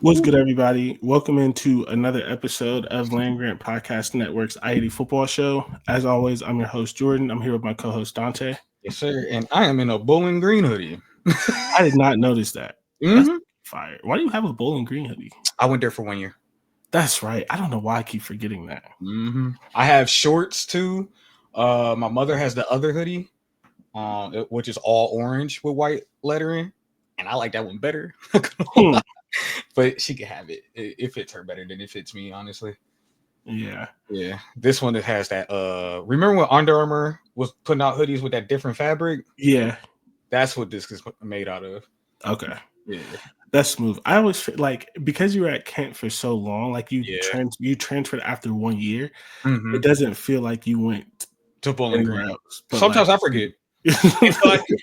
What's good, everybody? Welcome into another episode of Land Grant Podcast Network's I-80 Football Show. As always, I'm your host, Jordan. I'm here with my co-host, Dante. Yes, sir. And I am in a Bowling Green hoodie. I did not notice that. That's fire. Why do you have a Bowling Green hoodie? I went there for 1 year. That's right. I don't know why I keep forgetting that. I have shorts, too. My mother has the other hoodie, which is all orange with white lettering. And I like that one better. But she can have it. It fits her better than it fits me, honestly. Yeah. This one that has that. Remember when Under Armour was putting out hoodies with that different fabric? Yeah. That's what this is made out of. Okay. Yeah. That's smooth. I always feel like because you were at Kent for so long, like you transferred after 1 year, it doesn't feel like you went to Bowling Green. Else, sometimes I forget.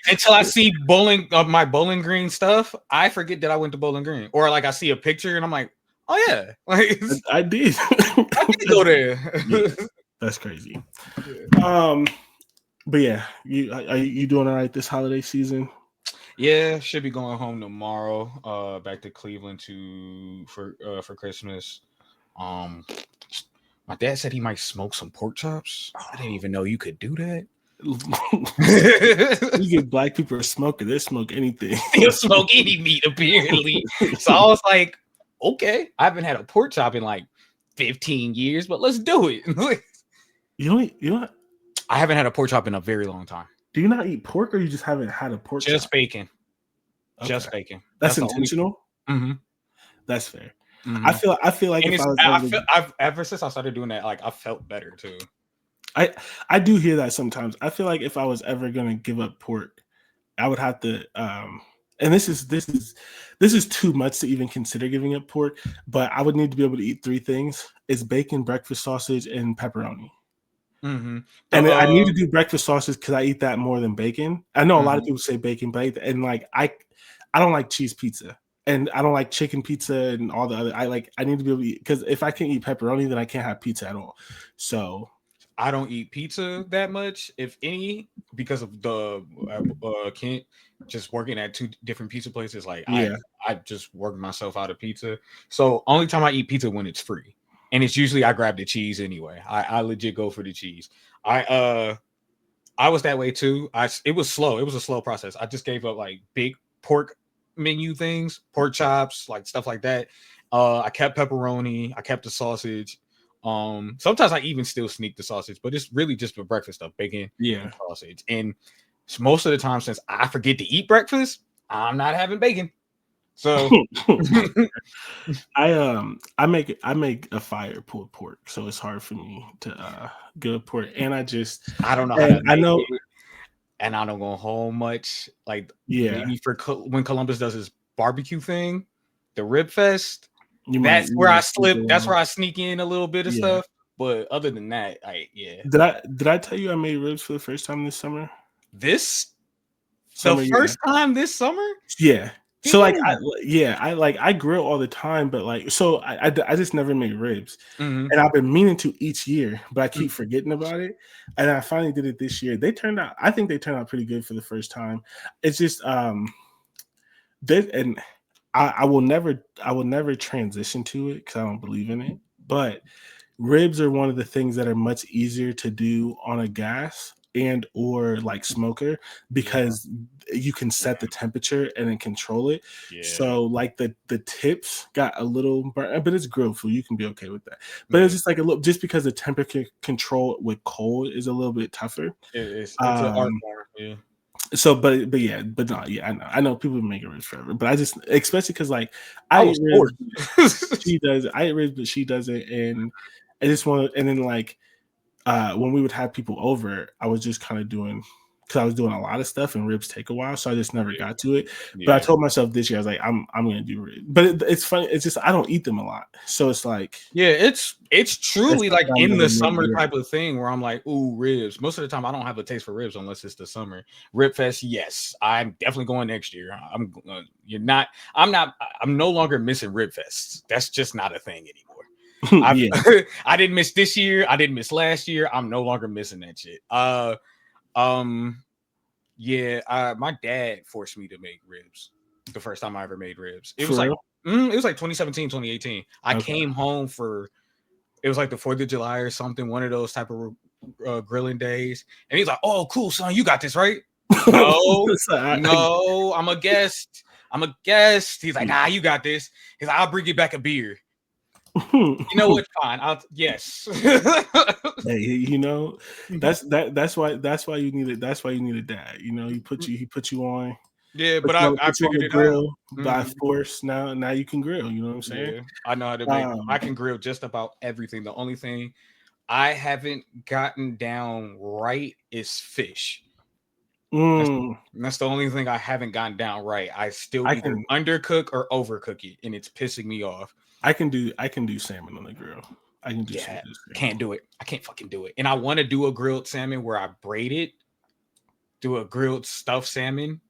until I see my Bowling Green stuff, I forget that I went to Bowling Green. Or like I see a picture and I'm like, oh yeah, like I did. I did go there. Yeah, that's crazy. But yeah, you doing all right this holiday season? Yeah, should be going home tomorrow. Back to Cleveland for Christmas. My dad said he might smoke some pork chops. I didn't even know you could do that. You get black people are smoking, they smoke anything. They'll smoke any meat, apparently. So I was like, okay, I haven't had a pork chop in like 15 years, but let's do it. You know, I haven't had a pork chop in a very long time. Do you not eat pork, or you just haven't had a pork chop? Just bacon. Okay. Just bacon. That's intentional. That's fair. I feel like I've ever since I started doing that, like I felt better too. I do hear that sometimes. I feel like if I was ever gonna give up pork, I would have to. And this is too much to even consider giving up pork. But I would need to be able to eat 3 things: it's bacon, breakfast sausage, and pepperoni. And I need to do breakfast sausage because I eat that more than bacon. I know a lot of people say bacon, but I don't like cheese pizza. And I don't like chicken pizza and all the other. I need to be able to eat, because if I can't eat pepperoni, then I can't have pizza at all. So I don't eat pizza that much, if any, because of the Kent just working at 2 different pizza places. Like I just work myself out of pizza. So only time I eat pizza when it's free, and it's usually I grab the cheese anyway. I legit go for the cheese. I was that way too. It was slow. It was a slow process. I just gave up like big pork menu things, pork chops, like stuff like that. I kept pepperoni. I kept the sausage. Sometimes I even still sneak the sausage, but it's really just for breakfast stuff, bacon, and sausage. And most of the time, since I forget to eat breakfast, I'm not having bacon. So I make a fire pulled pork, so it's hard for me to give up pork. And I don't know how to make it. And I don't go home much. Like maybe for when Columbus does his barbecue thing, the Rib Fest. That's where I slip. That's where I sneak in a little bit of stuff. But other than that, Did I tell you I made ribs for the first time this summer? The first time this summer? Yeah. So I grill all the time, but I just never made ribs, and I've been meaning to each year, but I keep forgetting about it. And I finally did it this year. I think they turned out pretty good for the first time. It's just I will never transition to it because I don't believe in it. But ribs are one of the things that are much easier to do on a gas and or like smoker, because you can set the temperature and then control it. So like the tips got a little burnt, but it's grilled food, you can be okay with that. But it's just like a little, just because the temperature control with cold is a little bit tougher. It's an art form. So but no, I know people make it ribs forever, but I just, especially because like I eat ribs, she does. I eat ribs, but she doesn't, and I just want to. And then like when we would have people over, I was just kind of doing, because I was doing a lot of stuff and ribs take a while, so I just never got to it. But I told myself this year, I was like, I'm gonna do ribs. But it's funny. It's just I don't eat them a lot, so it's like it's truly like in the summer type of thing where I'm like, ooh, ribs. Most of the time, I don't have a taste for ribs unless it's the summer. Rib Fest, yes, I'm definitely going next year. I'm no longer missing Rib Fest. That's just not a thing anymore. I didn't miss this year. I didn't miss last year. I'm no longer missing that shit. My dad forced me to make ribs the first time I ever made ribs. It was like It was like 2017, 2018. I Okay. came home for, it was like the 4th of July or something, one of those type of grilling days. And he's like, "Oh, cool, son, you got this, right?" No, no, I'm a guest. I'm a guest. He's like, "Nah, you got this." He's like, "I'll bring you back a beer." You know what? Fine. Yes. Hey, you know, that's why you need it. That's why you need a dad. You know, he put you on. Yeah, Put but you on, I put you on figured the it out. grill by force. Now you can grill. You know what I'm saying? Yeah, I know how to make. I can grill just about everything. The only thing I haven't gotten down right is fish. That's the only thing I haven't gotten down right. I still either undercook or overcook it, and it's pissing me off. I can do salmon on the grill. I can do yeah, can't do it. I can't fucking do it. And I want to do a grilled salmon where I braid it, do a grilled stuffed salmon.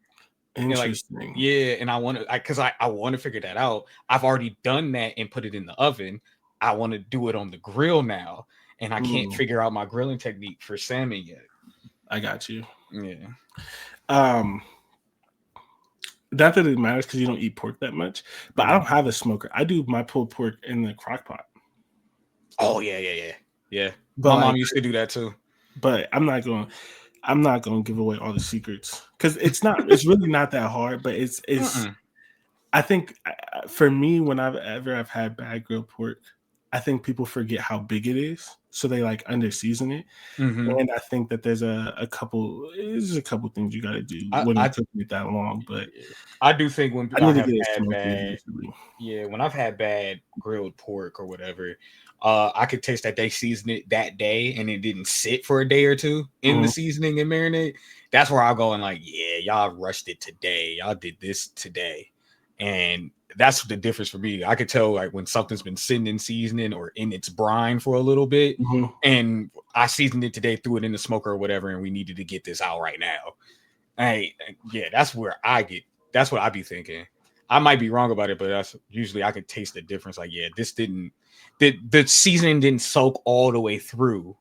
Interesting. And yeah, and I want to, because I want to figure that out. I've already done that and put it in the oven. I want to do it on the grill now, and I can't figure out my grilling technique for salmon yet. I got you. Yeah. Not that it matters because you don't eat pork that much, but I don't have a smoker. I do my pulled pork in the crock pot. Oh yeah. But my mom used to do that too. But I'm not going to give away all the secrets because it's really not that hard. But it's I think for me, when I've had bad grilled pork, I think people forget how big it is, so they like under season it. And I think that there's a couple things you got to do when you're cooking it that long. But I do think when I need to get it bad, when I've had bad grilled pork or whatever, I could taste that they seasoned it that day and it didn't sit for a day or two in the seasoning and marinade. That's where I'll go and like, yeah, y'all rushed it today. Y'all did this today. And that's the difference for me. I could tell like when something's been sitting in seasoning or in its brine for a little bit, and I seasoned it today, threw it in the smoker or whatever, and we needed to get this out right now. That's where that's what I be thinking. I might be wrong about it, but that's usually I could taste the difference. Like, yeah, the seasoning didn't soak all the way through.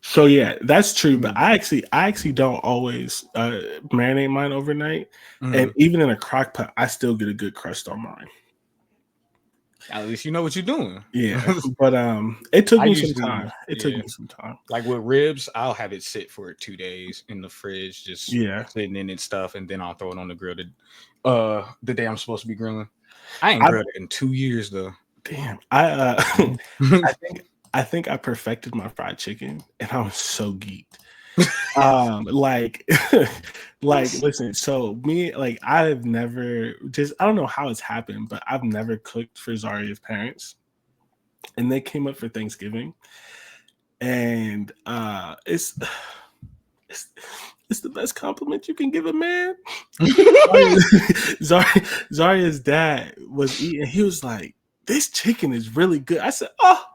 So yeah, that's true. But I actually don't always marinate mine overnight, and even in a crock pot, I still get a good crust on mine. At least you know what you're doing. Yeah, but it took me some time. It took me some time. Like with ribs, I'll have it sit for 2 days in the fridge, just sitting in its stuff, and then I'll throw it on the grill the day I'm supposed to be grilling. I ain't grilled it in 2 years though. Damn, I think I perfected my fried chicken, and I was so geeked. Listen. So me, like, I've never I don't know how it's happened, but I've never cooked for Zaria's parents, and they came up for Thanksgiving, and it's the best compliment you can give a man. Zaria's dad was eating. He was like, "This chicken is really good." I said, "Oh."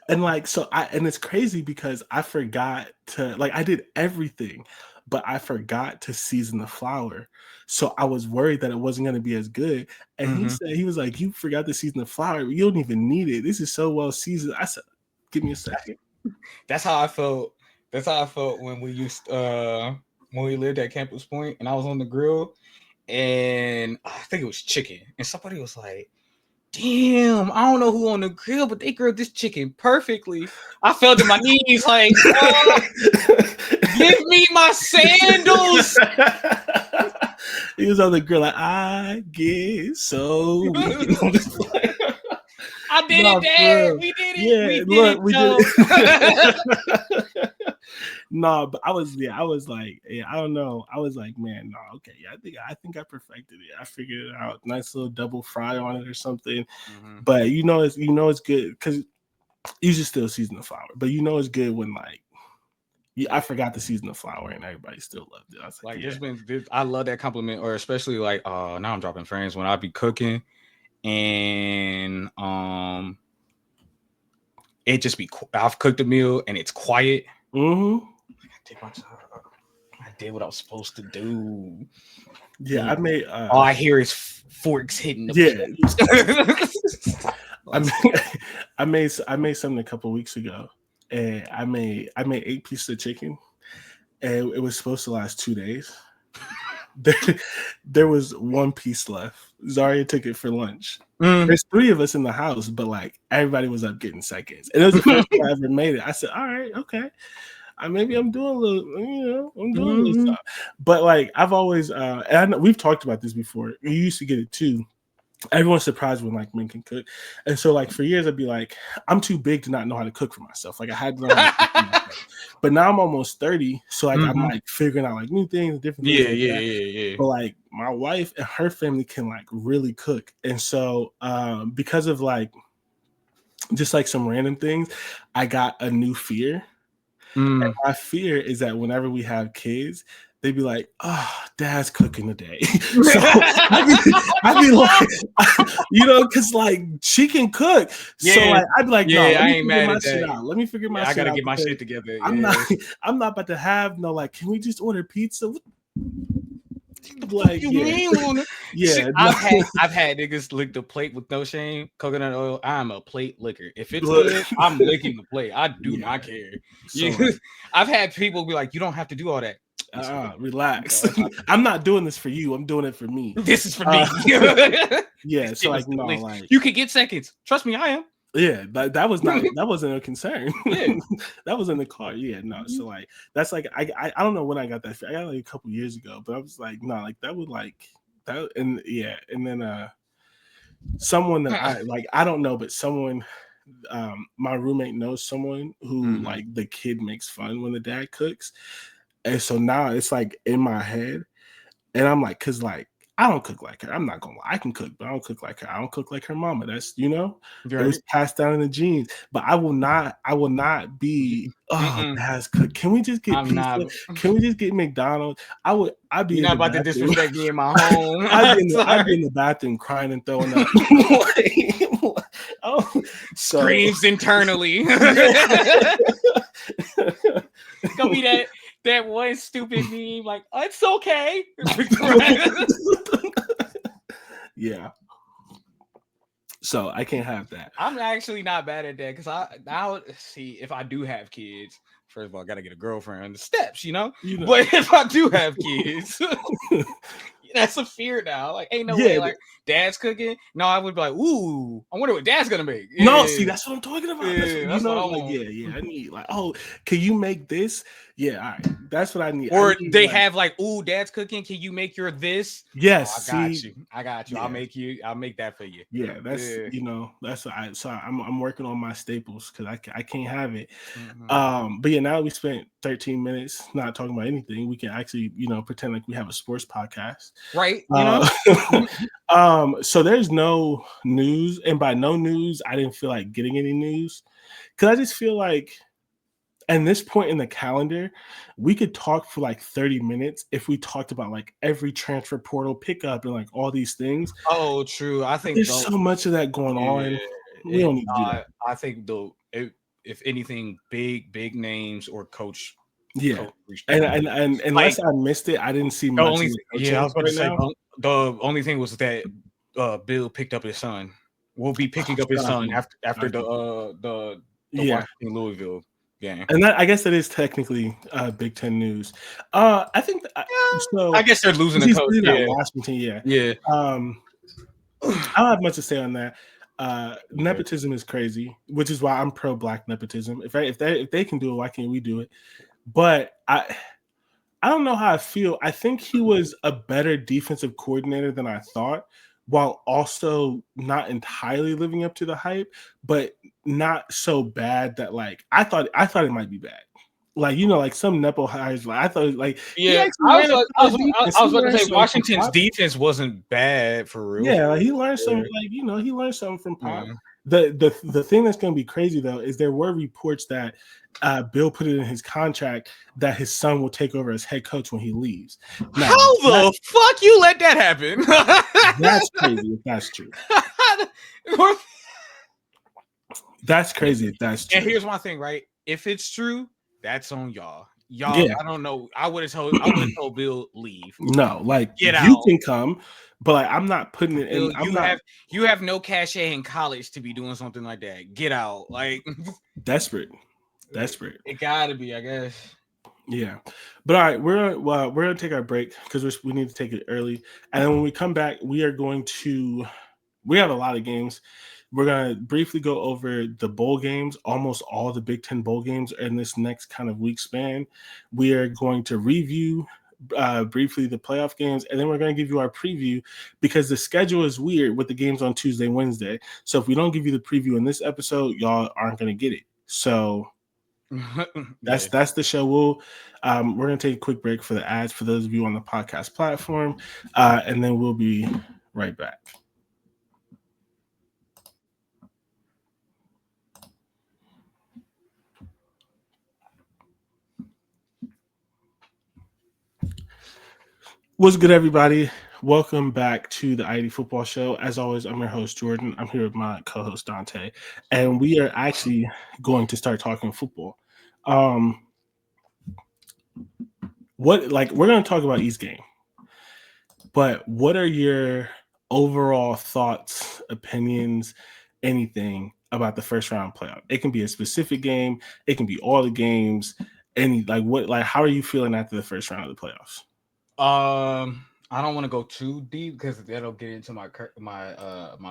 And it's crazy because I forgot to, like, I did everything, but I forgot to season the flour. So I was worried that it wasn't going to be as good. And he was like, "You forgot to season the flour. You don't even need it. This is so well seasoned." I said, "Give me a second." That's how I felt. That's how I felt when we lived at Campus Point and I was on the grill, and I think it was chicken. And somebody was like, "Damn, I don't know who on the grill, but they grilled this chicken perfectly." I fell to my knees like, "Give me my sandals." He was on the grill like, "I get so weak." I did it, Dad. We did it. Yeah, we did it. No, but I was like, I don't know. I was like, man, no, okay, yeah, I think I perfected it. I figured it out. Nice little double fry on it or something. But it's good because you should still season the flour. But it's good when like I forgot to season the flour and everybody still loved it. I was like, I love that compliment, or especially like now I'm dropping frames when I be cooking and it just be I've cooked a meal and it's quiet. I did what I was supposed to do. Yeah, I made. All I hear is forks hitting the I made something a couple weeks ago, and I made 8 pieces of chicken, and it was supposed to last 2 days. there was one piece left. Zaria took it for lunch. Mm. There's 3 of us in the house, but like everybody was up getting seconds, and it was the first time I ever made it. I said, "All right, okay, maybe I'm doing a little, I'm doing a little stuff." But like I've always, and I know we've talked about this before. You used to get it too. Everyone's surprised when like men can cook, and so like for years I'd be like, I'm too big to not know how to cook for myself. Like I had to learn how to cook for myself. But now I'm almost 30, so like I'm like figuring out like new things, different things. Yeah. But like my wife and her family can like really cook, and so because of like just like some random things, I got a new fear. And my fear is that whenever we have kids, they'd be like, "Oh, Dad's cooking today." So I'd be like, because like she can cook. Yeah. So like I'd be like, "No, I let me ain't figure mad my at shit that. out. Let me figure my shit out. I gotta get my shit together. I'm not about to have no like, can we just order pizza? Like, yeah. I've had niggas lick the plate with no shame. Coconut oil. I'm a plate licker. If it's good, I'm licking the plate. I do not care. So, I've had people be like, "You don't have to do all that." Relax. I'm not doing this for you. I'm doing it for me. This is for me. Yeah. So like, no, like you can get seconds. Trust me, I am. Yeah, that wasn't a concern. Yeah. That was in the car. Yeah, no. So like that's like I don't know when I got that. I got like a couple years ago, but I was like, no, like that would like that, and yeah, and then someone that I like, I don't know, but someone, my roommate knows someone who like the kid makes fun when the dad cooks, and so now it's like in my head, and I'm like, cause like I don't cook like her. I'm not gonna lie. I can cook, but I don't cook like her. I don't cook like her mama. That's it was passed down in the genes. But I will not be Dad's cook. Can we just get pizza? Can we just get McDonald's? I'd be You're not about to disrespect me in my home. I'd be in the bathroom crying and throwing up. Screams internally. Gonna be that one stupid meme, like, oh, it's okay. Yeah. So I can't have that. I'm actually not bad at that because I see if I do have kids. First of all, I gotta get a girlfriend on the steps, But if I do have kids, that's a fear now. Like, ain't no way. Like, Dad's cooking. No, I would be like, ooh, I wonder what Dad's gonna make. Yeah. No, see, that's what I'm talking about. That's what I like, want. I need like, oh, can you make this? Yeah, all right, that's what I need. Or they have like, ooh, Dad's cooking. Can you make your this? Yes, I got you. Yeah. I'll make that for you. Yeah, that's that's what so I'm working on my staples because I can't have it. But yeah, now we spent 13 minutes not talking about anything. We can actually pretend like we have a sports podcast, right? So there's no news, and by no news, I didn't feel like getting any news because I just feel like at this point in the calendar, we could talk for like 30 minutes if we talked about like every transfer portal pickup and like all these things. Oh, true. I think there's so much of that going on. We don't need to do that. I think though, if anything, big names or coach. Yeah, and unless I missed it, I didn't see much. I was about to say the only thing was that Bill picked up his son. We'll be picking up his son after the Washington Louisville game. And I guess that is technically Big Ten news. I think so. I guess they're losing the coach. Washington, yeah. I don't have much to say on that. Nepotism is crazy, which is why I'm pro Black nepotism. If they can do it, why can't we do it? But I don't know how I feel. I think he was a better defensive coordinator than I thought, while also not entirely living up to the hype, but not so bad that like I thought it might be bad. Like like some nepo hires, like I thought like I was about to say Washington's defense wasn't bad for real. Yeah, like he learned something. Like he learned something from Pop. The thing that's going to be crazy though is there were reports that Bill put it in his contract that his son will take over as head coach when he leaves. Now, how the fuck you let that happen? That's crazy if that's true. That's crazy if that's true. And here's my thing, right? If it's true, that's on y'all. I don't know. I would have told Bill leave. No, like get you out. Can come, but like I'm not putting it in. You have no cachet in college to be doing something like that. Get out. Like desperate. It gotta be, I guess. Yeah, but all right, we're gonna take our break because we need to take it early, and then when we come back, we have a lot of games. We're gonna briefly go over the bowl games. Almost all the Big Ten bowl games are in this next kind of week span. We are going to review briefly the playoff games, and then we're going to give you our preview because the schedule is weird with the games on Tuesday, Wednesday. So if we don't give you the preview in this episode, y'all aren't going to get it. So that's the show. We're going to take a quick break for the ads for those of you on the podcast platform, and then we'll be right back. What's good, everybody? Welcome back to the I-80 Football Show. As always, I'm your host, Jordan. I'm here with my co-host, Dante, and we are actually going to start talking football. We're going to talk about East game, but what are your overall thoughts, opinions, anything about the first round playoff? It can be a specific game. It can be all the games. How are you feeling after the first round of the playoffs? I don't want to go too deep because that'll get into my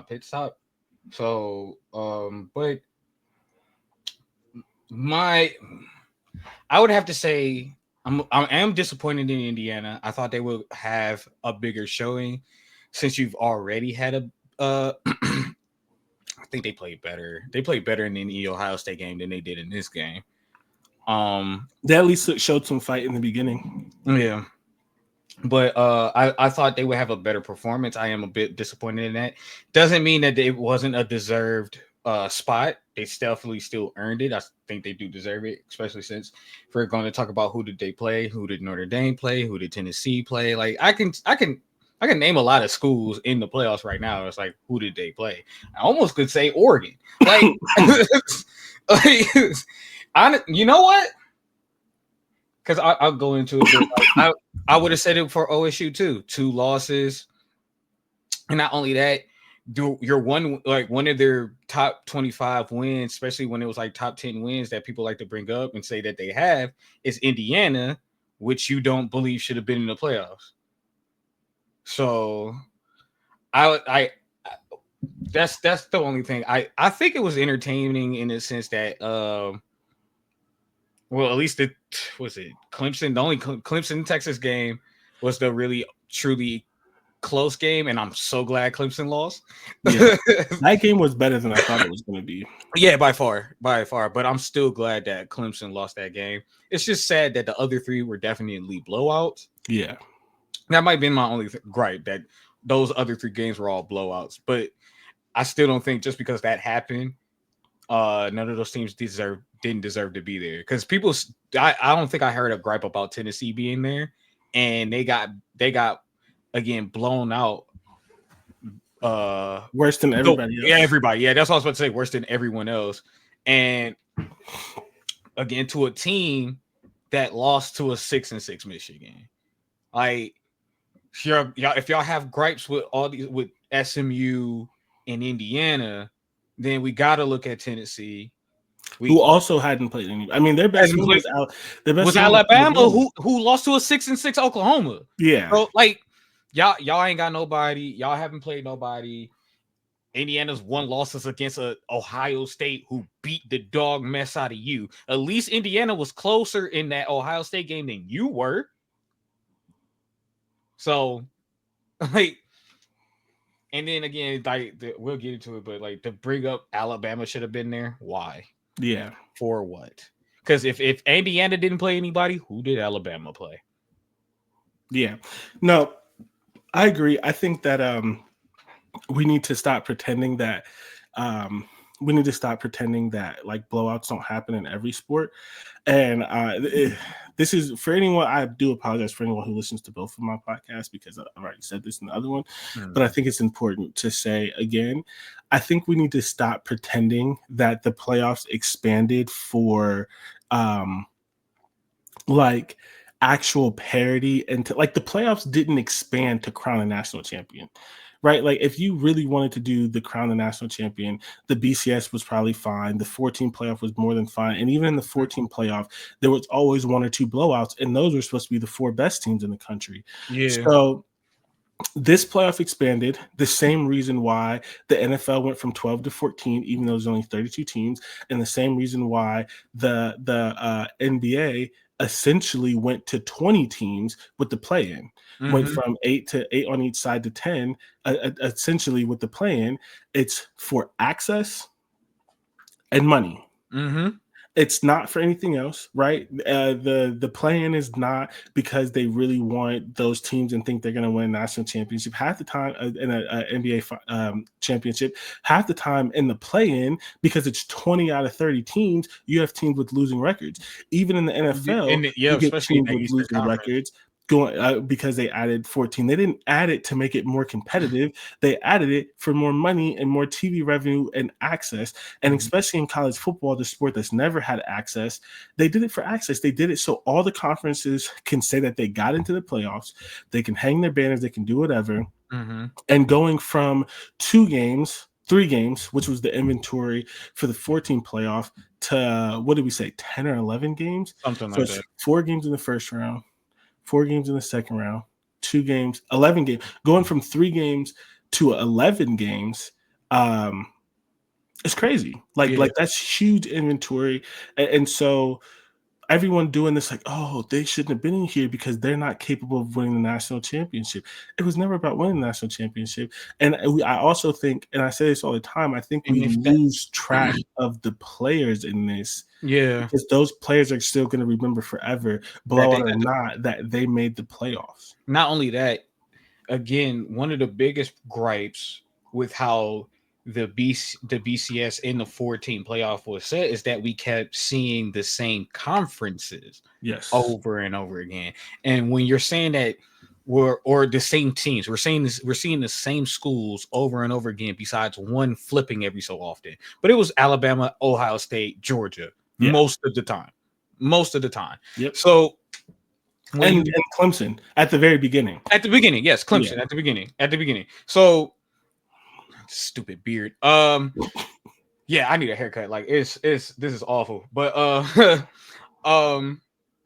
pit stop. So, but I would have to say I am disappointed in Indiana. I thought they would have a bigger showing since you've already had I think they played better. They played better in the Ohio State game than they did in this game. They at least showed some fight in the beginning. Yeah. But I thought they would have a better performance. I am a bit disappointed in that. Doesn't mean that it wasn't a deserved spot. They definitely still earned it. I think they do deserve it, especially since if we're going to talk about who did they play, who did Notre Dame play, who did Tennessee play. Like I can name a lot of schools in the playoffs right now. It's like who did they play? I almost could say Oregon. Like, you know what? Because I'll go into it. I would have said it for OSU too. 2 losses, and not only that, your one of their top 25 wins, especially when it was like top 10 wins that people like to bring up and say that they have, is Indiana, which you don't believe should have been in the playoffs. So, that's the only thing. I think it was entertaining in the sense that well, at least was it Clemson. The only Clemson Texas game was the really truly close game, and I'm so glad Clemson lost. Yeah, that game was better than I thought it was going to be. Yeah, by far. But I'm still glad that Clemson lost that game. It's just sad that the other 3 were definitely blowouts. Yeah, that might have been my only gripe, that those other 3 games were all blowouts. But I still don't think just because that happened, none of those teams didn't deserve to be there, because I don't think I heard a gripe about Tennessee being there, and they got again blown out worse than everybody else. Yeah, everybody. Yeah, that's what I was about to say, worse than everyone else. And again, to a team that lost to a 6-6 Michigan. Like, if y'all have gripes with with SMU and Indiana, then we got to look at Tennessee, who also hadn't played any. I mean, their best team was Alabama, who lost to a 6-6 Oklahoma. Yeah, so like y'all ain't got nobody. Y'all haven't played nobody. Indiana's 1 losses against Ohio State, who beat the dog mess out of you. At least Indiana was closer in that Ohio State game than you were. So, like. And then again, we'll get into it, but like to bring up Alabama should have been there. Why? Yeah. For what? Because if Indiana didn't play anybody, who did Alabama play? Yeah. No, I agree. I think that we need to stop pretending that like blowouts don't happen in every sport. And this is for anyone. I do apologize for anyone who listens to both of my podcasts, because I've already said this in the other one. But I think it's important to say again, I think we need to stop pretending that the playoffs expanded for like actual parity, and like the playoffs didn't expand to crown a national champion. right? Like if you really wanted to do the crown the national champion, the BCS was probably fine. The 14 playoff was more than fine. And even in the 14 playoff, there was always one or two blowouts, and those were supposed to be the four best teams in the country. Yeah. So this playoff expanded, the same reason why the NFL went from 12 to 14, even though there's only 32 teams, and the same reason why the NBA essentially went to 20 teams with the play-in. Went from 8 on each side to 10, essentially with the play-in. It's for access and money. It's not for anything else, right? The play-in is not because they really want those teams and think they're going to win a national championship. Half the time in an NBA championship, half the time in the play-in, because it's 20 out of 30 teams, you have teams with losing records. Even in the NFL, you get teams with losing records. Going because they added 14. They didn't add it to make it more competitive. They added it for more money and more TV revenue and access. And especially in college football, the sport that's never had access, they did it for access. They did it so all the conferences can say that they got into the playoffs. They can hang their banners. They can do whatever. And going from 3 games, which was the inventory for the 14 playoff, to what did we say, 10 or 11 games? Something like that. 4 games in the first round, 4 games in the second round, 2 games, 11 games, going from 3 games to 11 games. It's crazy. Like that's huge inventory. And so everyone doing this, like, oh, they shouldn't have been in here because they're not capable of winning the national championship. It was never about winning the national championship. And I also think, and I say this all the time, I think we lose track of the players in this. Yeah. Because those players are still going to remember forever, blowout or not, that they made the playoffs. Not only that, again, one of the biggest gripes with how the BCS in the 14 playoff was set is that we kept seeing the same conferences over and over again. And when you're saying that or the same teams, we're seeing the same schools over and over again, besides one flipping every so often. But it was Alabama, Ohio State, Georgia. Most of the time. Yep. So and Clemson at the very beginning. Yes, Clemson at the beginning. So stupid beard. Yeah, I need a haircut. Like this is awful. But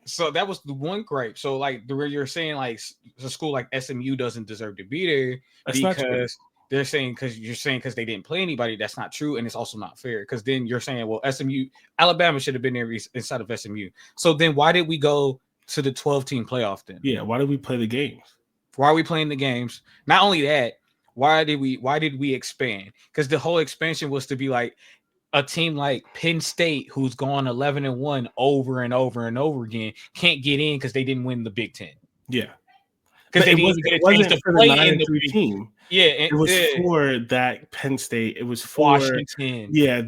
so that was the one gripe. So like where you're saying like a school like SMU doesn't deserve to be there because they're saying because they didn't play anybody. That's not true, and it's also not fair. Because then you're saying, well, Alabama should have been there inside of SMU. So then why did we go to the 12-team playoff then? Yeah, why did we play the games? Why are we playing the games? Not only that, why did we expand? Because the whole expansion was to be like a team like Penn State, who's gone 11-1 over and over and over again, can't get in because they didn't win the Big Ten. Yeah. Because they didn't get a chance to play in the team. Yeah, it was for that Penn State. It was for Washington. Yeah,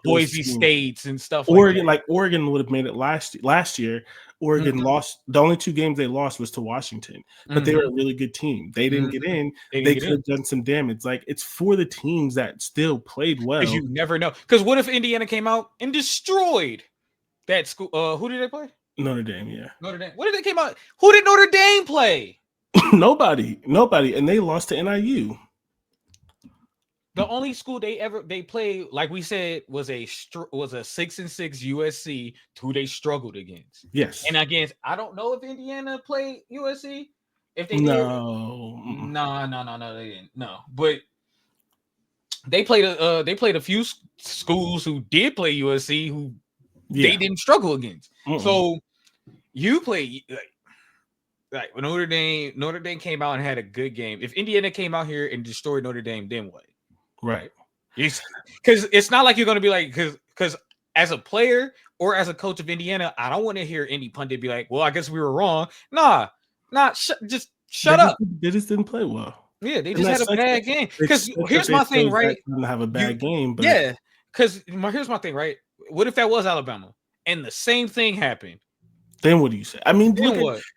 Boise States and stuff. Oregon, like Oregon would have made it last year. Oregon lost. The only 2 games they lost was to Washington, but they were a really good team. They didn't get in. They could have done some damage. Like it's for the teams that still played well. Because you never know. Because what if Indiana came out and destroyed that school? Who did they play? Notre Dame. Yeah. Notre Dame. What did they came out? Who did Notre Dame play? Nobody, and they lost to NIU. The only school they played, like we said, was a 6-6 USC, who they struggled against. Yes, and against I don't know if Indiana played USC. If they no, they didn't. No, but they played a few schools who did play USC who they didn't struggle against. So you play. Like when Notre Dame came out and had a good game. If Indiana came out here and destroyed Notre Dame, then what? Right. Because it's not like you're going to be like, because as a player or as a coach of Indiana, I don't want to hear any pundit be like, well, I guess we were wrong. Just shut up. They just didn't play well. Yeah, they just had a bad game. Because here's my thing, right? Didn't have a bad game. But... Yeah, because here's my thing, right? What if that was Alabama and the same thing happened? Then what do you say? I mean,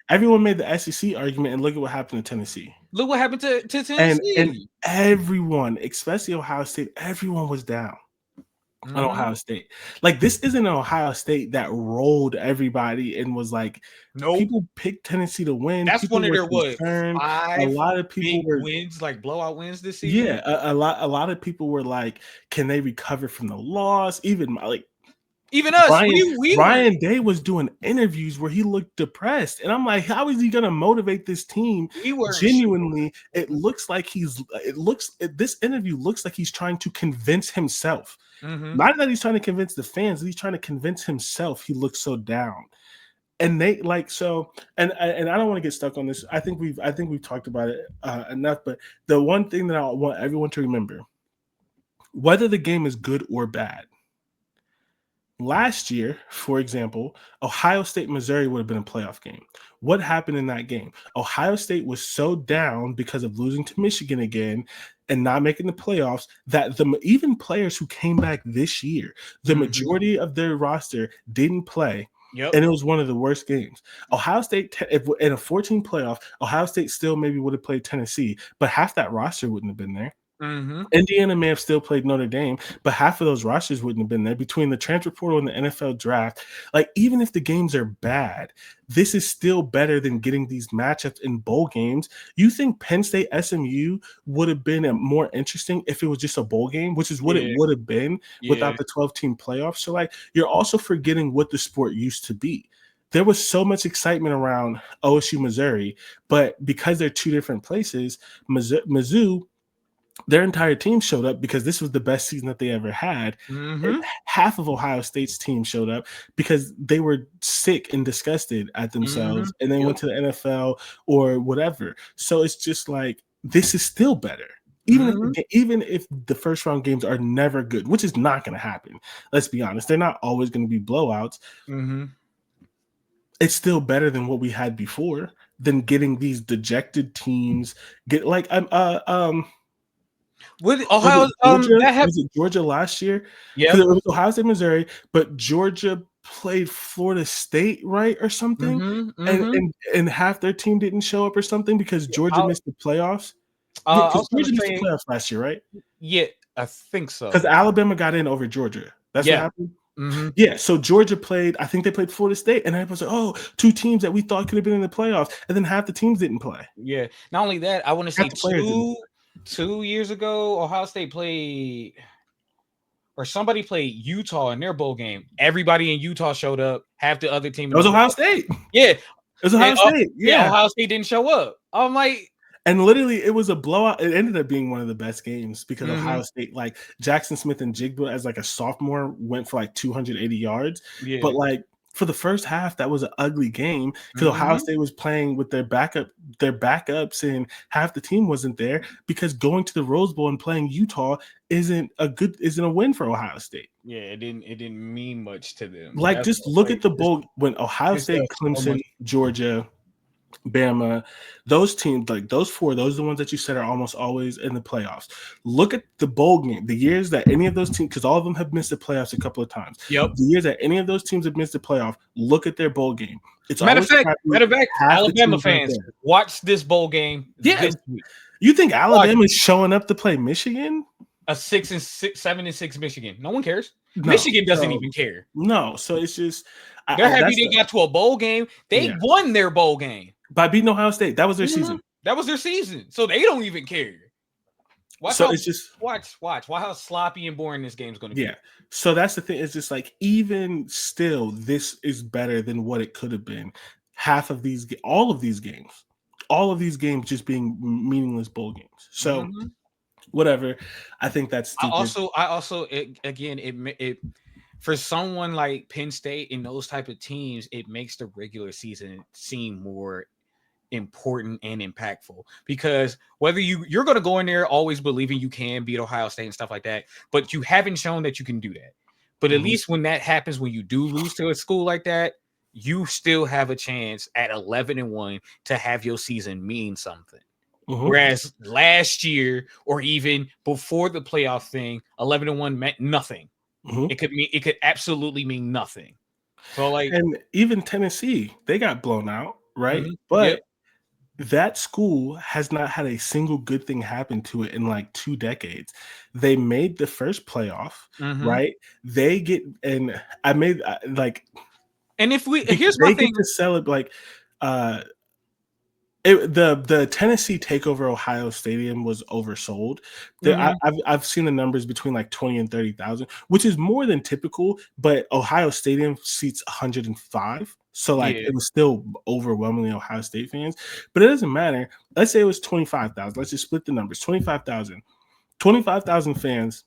everyone made the SEC argument, and look at what happened to Tennessee. Look what happened to Tennessee. And everyone, especially Ohio State, everyone was down. on Ohio State. Like, this isn't an Ohio State that rolled everybody and was like, Nope. people picked Tennessee to win. That's People one of were their concerned. A 5 lot of people big were, wins, like blowout wins this season. yeah, a lot of people were like, can they recover from the loss? Even like Even us, Ryan we were Ryan Day was doing interviews where he looked depressed, and I'm like, how is he going to motivate this team? we weren't sure. Genuinely, it looks like this interview looks like he's trying to convince himself. Not that he's trying to convince the fans, he's trying to convince himself. He looks so down. And they like so, and I don't want to get stuck on this. I think we've talked about it enough. But the one thing that I want everyone to remember, whether the game is good or bad, last year, for example, Ohio State, Missouri would have been a playoff game. What happened in that game? Ohio State was so down because of losing to Michigan again and not making the playoffs that even players who came back this year, the majority of their roster didn't play. Yep. And it was one of the worst games. Ohio State, if in a 14 playoff, Ohio State still maybe would have played Tennessee, but half that roster wouldn't have been there. Indiana may have still played Notre Dame, but half of those rosters wouldn't have been there between the transfer portal and the NFL draft. Like, even if the games are bad, this is still better than getting these matchups in bowl games. You think Penn State SMU would have been more interesting if it was just a bowl game, which is what it would have been without the 12-team playoffs. So, like, you're also forgetting what the sport used to be. There was so much excitement around OSU, Missouri, but because they're two different places, Mizzou, their entire team showed up because this was the best season that they ever had. Half of Ohio State's team showed up because they were sick and disgusted at themselves and they went to the NFL or whatever. So it's just like, this is still better. Even if the first round games are never good, which is not going to happen. Let's be honest. They're not always going to be blowouts. It's still better than what we had before, than getting these dejected teams. With Ohio, was it Georgia last year? Yeah, it was Ohio State, Missouri, but Georgia played Florida State, right, or something, and half their team didn't show up or something because Georgia missed the playoffs. Because Georgia missed the playoffs last year, right? Yeah, I think so. Because Alabama got in over Georgia. That's what happened. Yeah, so Georgia played. I think they played Florida State, and everybody was like, "Oh, two teams that we thought could have been in the playoffs," and then half the teams didn't play. Yeah, not only that, I want to say 2 years ago, Ohio State played, or somebody played Utah in their bowl game. Everybody in Utah showed up. Half the other team. It was Ohio State. Yeah, it was Ohio State. Yeah, Ohio State didn't show up. I'm like, and literally, it was a blowout. It ended up being one of the best games because Ohio State, like Jackson Smith and Jigba, as like a sophomore, went for like 280 yards. Yeah. But like for the first half, that was an ugly game because Ohio State was playing with their backups, and half the team wasn't there because going to the Rose Bowl and playing Utah isn't a win for Ohio State. Yeah, it didn't mean much to them. Like, that's just look at the bowl when Ohio State, Clemson, Georgia, Bama, those teams, like those four, those are the ones that you said are almost always in the playoffs. Look at the bowl game, the years that any of those teams, because all of them have missed the playoffs a couple of times. Yep. The years that any of those teams have missed the playoff, look at their bowl game. It's matter of fact, Alabama fans, watch this bowl game. Yeah. You think Alabama is showing up to play Michigan? A 7-6 Michigan. No one cares. No, Michigan doesn't even care. No, so it's just they're happy they got to a bowl game. They won their bowl game by beating Ohio State. That was their season. That was their season. So they don't even care. Watch how sloppy and boring this game's going to be. Yeah. So that's the thing. It's just like, even still, this is better than what it could have been. All of these games just being meaningless bowl games. So whatever. I think that's stupid. I also it for someone like Penn State and those type of teams, it makes the regular season seem more important and impactful, because whether you're going to go in there always believing you can beat Ohio State and stuff like that, but you haven't shown that you can do that. But at least when that happens, when you do lose to a school like that, you still have a chance at 11-1 to have your season mean something. Whereas last year, or even before the playoff thing, 11-1 meant nothing. It could absolutely mean nothing. So, like, and even Tennessee, they got blown out, right? But that school has not had a single good thing happen to it in like 2 decades. They made the first playoff, right? They get and I made like and if we here's my they thing. get to celebrate like the Tennessee takeover Ohio Stadium was oversold. I've seen the numbers between like 20 and 30,000, which is more than typical. But Ohio Stadium seats 105, so like it was still overwhelmingly Ohio State fans. But it doesn't matter. Let's say it was 25,000. Let's just split the numbers. 25,000. 25,000 fans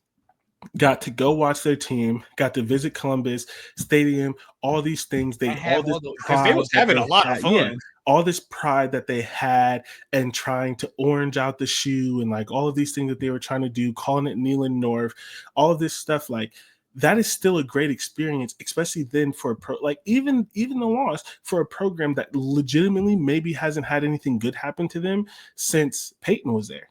got to go watch their team, got to visit Columbus Stadium, all these things. They all this because they was having a lot of fun. Yeah, all this pride that they had and trying to orange out the shoe and like all of these things that they were trying to do, calling it Neyland North, all of this stuff, like that is still a great experience, especially then for a pro, like even the loss for a program that legitimately maybe hasn't had anything good happen to them since Peyton was there.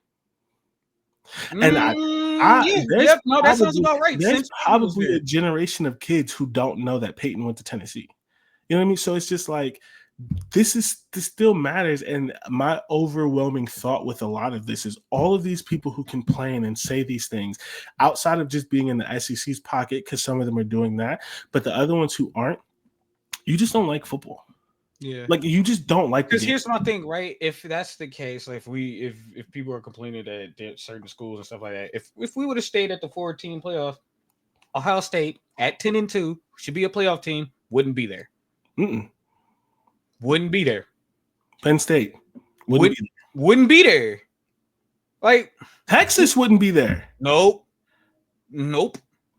And that sounds about right. There's probably a generation of kids who don't know that Peyton went to Tennessee. You know what I mean? So it's just like this still matters. And my overwhelming thought with a lot of this is all of these people who complain and say these things outside of just being in the SEC's pocket, because some of them are doing that, but the other ones who aren't, you just don't like football. Yeah, like you just don't like. Because here's my thing, right? If that's the case, like if people are complaining that certain schools and stuff like that, if we would have stayed at the 4-team playoff, Ohio State at 10-2 should be a playoff team. Wouldn't be there. Wouldn't be there. Penn State wouldn't be there. Like Texas wouldn't be there. Nope.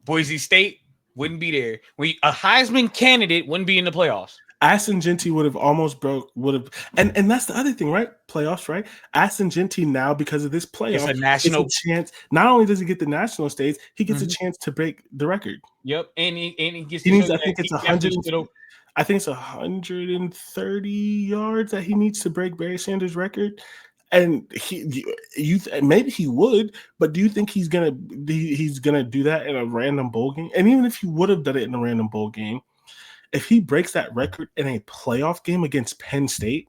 Boise State wouldn't be there. A Heisman candidate wouldn't be in the playoffs. Aston Genty would have, and that's the other thing, right? Playoffs, right? Aston Genty now, because of this playoff, it's a national chance. Not only does he get the national stage, he gets a chance to break the record. Yep, and he gets. He needs. I think it's 100. I think it's 130 yards that he needs to break Barry Sanders' record. And maybe he would, but do you think he's gonna do that in a random bowl game? And even if he would have done it in a random bowl game, if he breaks that record in a playoff game against Penn State,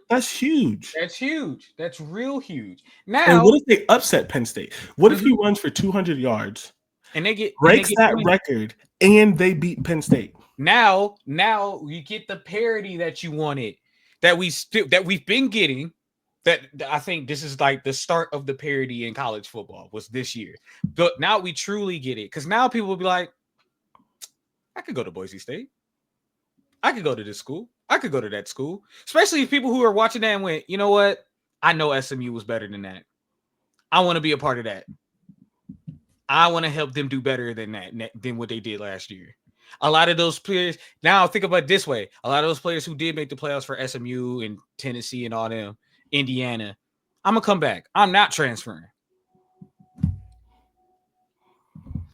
that's huge. That's huge. That's real huge. Now, and what if they upset Penn State? What if he runs for 200 yards and breaks that record and they beat Penn State? Now you get the parity that you wanted, that we've been getting. That I think this is like the start of the parity in college football was this year. But now we truly get it, because now people will be like, I could go to Boise State. I could go to this school. I could go to that school. Especially if people who are watching that and went, you know what? I know SMU was better than that. I want to be a part of that. I want to help them do better than what they did last year. A lot of those players, now think about it this way. A lot of those players who did make the playoffs for SMU and Tennessee and all them, Indiana, I'm going to come back. I'm not transferring.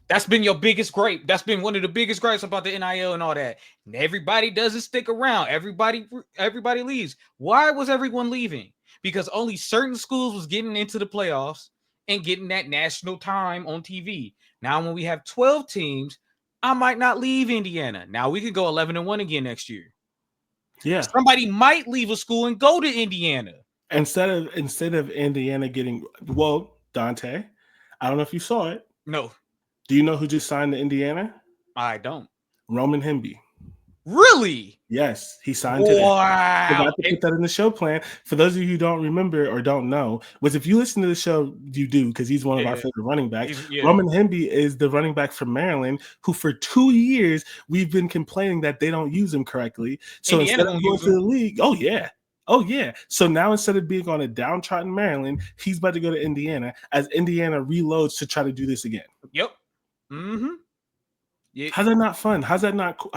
That's been your biggest gripe. That's been one of the biggest gripes about the NIL and all that. And everybody doesn't stick around. Everybody leaves. Why was everyone leaving? Because only certain schools was getting into the playoffs and getting that national time on TV. Now, when we have 12 teams, I might not leave Indiana. Now we could go 11-1 again next year. Yeah. Somebody might leave a school and go to Indiana. Instead of Indiana getting, well, Dante, I don't know if you saw it. No. Do you know who just signed to Indiana? I don't. Roman Hemby. Really? Yes, he signed today. Wow. Forgot to put that in the show plan. For those of you who don't remember or don't know, was if you listen to the show, you do, because he's one of our favorite running backs. Roman Hemby is the running back from Maryland, who for 2 years we've been complaining that they don't use him correctly. So Indiana instead of going to the league, oh yeah. So now instead of being on a downtrodden Maryland, he's about to go to Indiana as Indiana reloads to try to do this again. Yep. Mm-hmm. Yeah. How's that not fun? How's that not cool?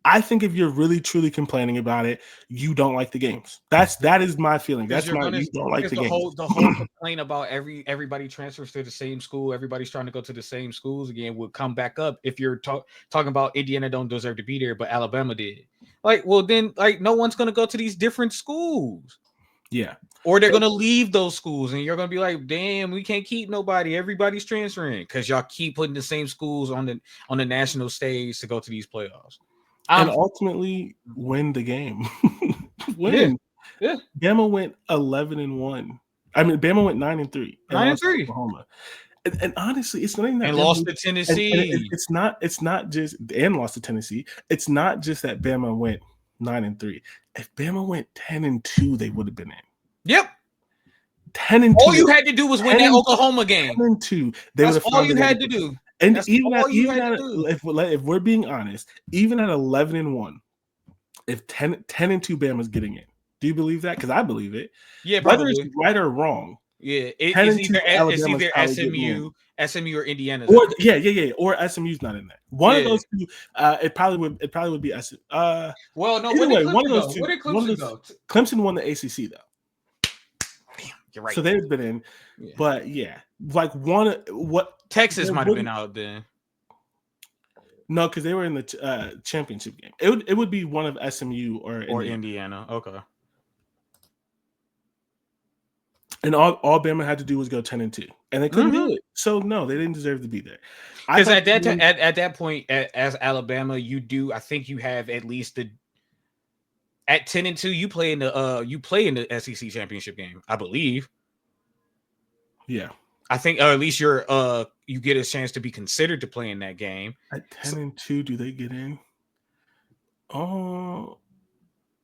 I think if you're really truly complaining about it, you don't like the games. that is my feeling. That's you don't like the games. The whole complaint about everybody transfers to the same school, everybody's trying to go to the same schools again would come back up if you're talking about Indiana don't deserve to be there, but Alabama did. Like, well, then no one's gonna go to these different schools. Yeah. Or they're going to leave those schools and you're going to be like, damn, we can't keep nobody. Everybody's transferring because y'all keep putting the same schools on the national stage to go to these playoffs. And ultimately win the game. win. Yeah. Bama went 11-1. I mean, Bama went 9-3 and lost to 9-3. Oklahoma. And honestly, it's not even that. And Bama lost to Tennessee. it's not just and lost to Tennessee. It's not just that Bama went 9-3. If Bama went 10-2, they would have been in. Yep. 10-2. All you had to do was win that Oklahoma game. 10-2. That's all you had to do. And if we're being honest, even at 11-1, if 10-2 Bama's getting in, do you believe that? Because I believe it. Yeah, probably. Whether it's right or wrong. Yeah, it's either SMU or Indiana. Or or SMU's not in there. One of those two. It probably would be SMU. Well, no. Either way, one of go? those two. Where did Clemson go? Clemson won the ACC though. Damn, you're right. So they've been in, but like Texas might have been out then. No, because they were in the championship game. It would be one of SMU or Indiana. Okay. And all Bama had to do was go 10-2, and they couldn't do it. So no, they didn't deserve to be there. Because at that point, as Alabama, I think you have at least at 10-2, you play in the SEC championship game, I believe. Yeah, I think, or at least you get a chance to be considered to play in that game. At 10-2, do they get in? Oh.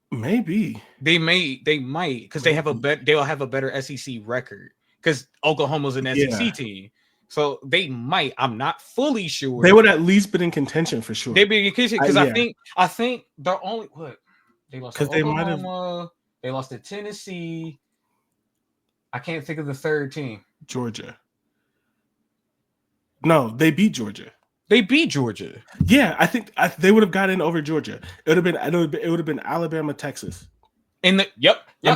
Maybe they might because they'll have a better SEC record because Oklahoma's an SEC team, so they might. I'm not fully sure. They would at least been in contention for sure. They'd be in contention because I think they're only they lost to Oklahoma. They lost to Tennessee. I can't think of the third team. Georgia. No, they beat Georgia. They beat Georgia. Yeah, I think they would have got in over Georgia. It would have been Alabama, Texas. I'm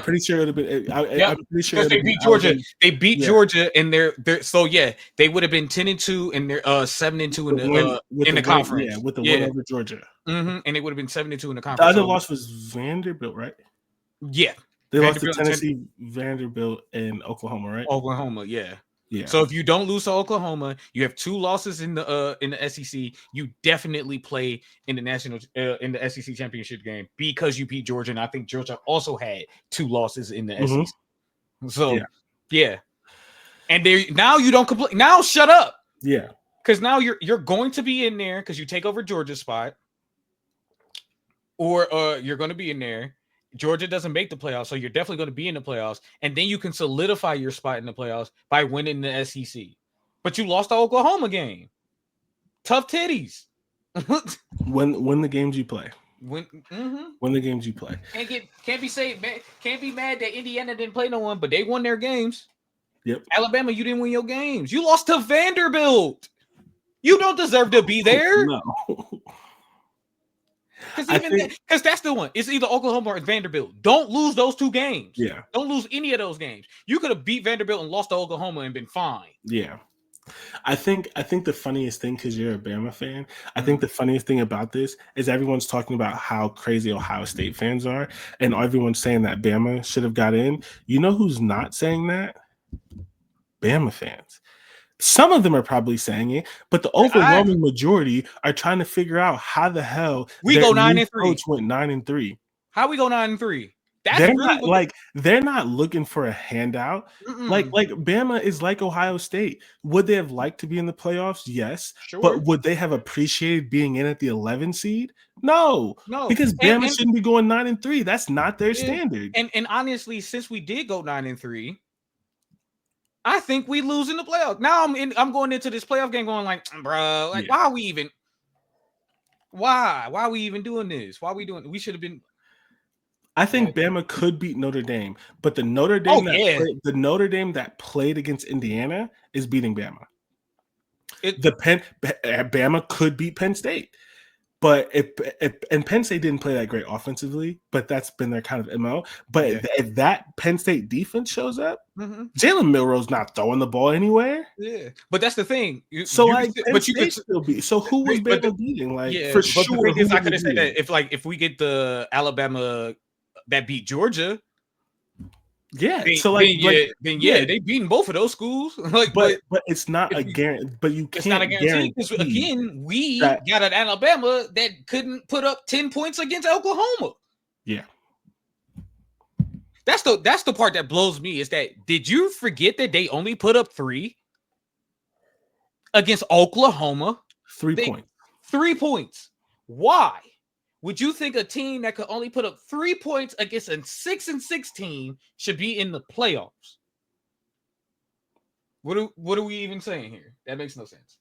pretty sure it would have been. I'm pretty sure because they beat Georgia. Alabama. They beat Georgia, and they're they would have been 10-2, and they're 7-2 in the conference. With the win over Georgia. Mm-hmm. And they would have been 7-2 in the conference. The other loss was Vanderbilt, right? Yeah, they lost to Tennessee, Vanderbilt, and Oklahoma, right? Oklahoma, yeah. Yeah. So if you don't lose to Oklahoma, you have 2 losses in the SEC. You definitely play in the SEC championship game because you beat Georgia, and I think Georgia also had 2 losses in the SEC. So yeah. And now you don't complain. Now shut up. Yeah. Because now you're going to be in there because you take over Georgia's spot, or you're going to be in there. Georgia doesn't make the playoffs, so you're definitely going to be in the playoffs, and then you can solidify your spot in the playoffs by winning the SEC. But you lost the Oklahoma game. Tough titties. Win the games you play. Win the games you play. Can't be mad that Indiana didn't play no one, but they won their games. Yep. Alabama, you didn't win your games. You lost to Vanderbilt. You don't deserve to be there. No. Because that's the one. It's either Oklahoma or Vanderbilt. Don't lose those 2 games. Yeah. Don't lose any of those games. You could have beat Vanderbilt and lost to Oklahoma and been fine. Yeah. I think the funniest thing, because you're a Bama fan, I think the funniest thing about this is everyone's talking about how crazy Ohio State fans are, and everyone's saying that Bama should have got in. You know who's not saying that? Bama fans. Some of them are probably saying it, but the overwhelming majority are trying to figure out how the hell we go 9-3. Coach went 9-3. How we go 9-3? They're not looking for a handout. Like Bama is like Ohio State. Would they have liked to be in the playoffs? Yes. Sure. But would they have appreciated being in at the 11 seed? No. Because Bama shouldn't be going 9-3. That's not their standard. And honestly, since we did go 9-3, I think we lose in the playoffs. Now I'm going into this playoff game going like, bro, why are we even? Why are we even doing this? Why are we doing? We should have been. I think Bama could beat Notre Dame, but the Notre Dame that played against Indiana is beating Bama. Bama could beat Penn State. But and Penn State didn't play that great offensively, but that's been their kind of MO. But if that Penn State defense shows up, Jalen Milroe's not throwing the ball anywhere. Yeah, but that's the thing. Penn State still beat. So who was Bama beating? For sure. The thing is, I could have said that if we get the Alabama that beat Georgia. Yeah, they beating both of those schools. But it's not a guarantee. But you can't. It's not a guarantee because again, we got an Alabama that couldn't put up 10 points against Oklahoma. Yeah, That's the part that blows me is that did you forget that they only put up 3 against Oklahoma? 3 points. 3 points. Why would you think a team that could only put up 3 points against a 6-6 team should be in the playoffs? What are we even saying here? That makes no sense.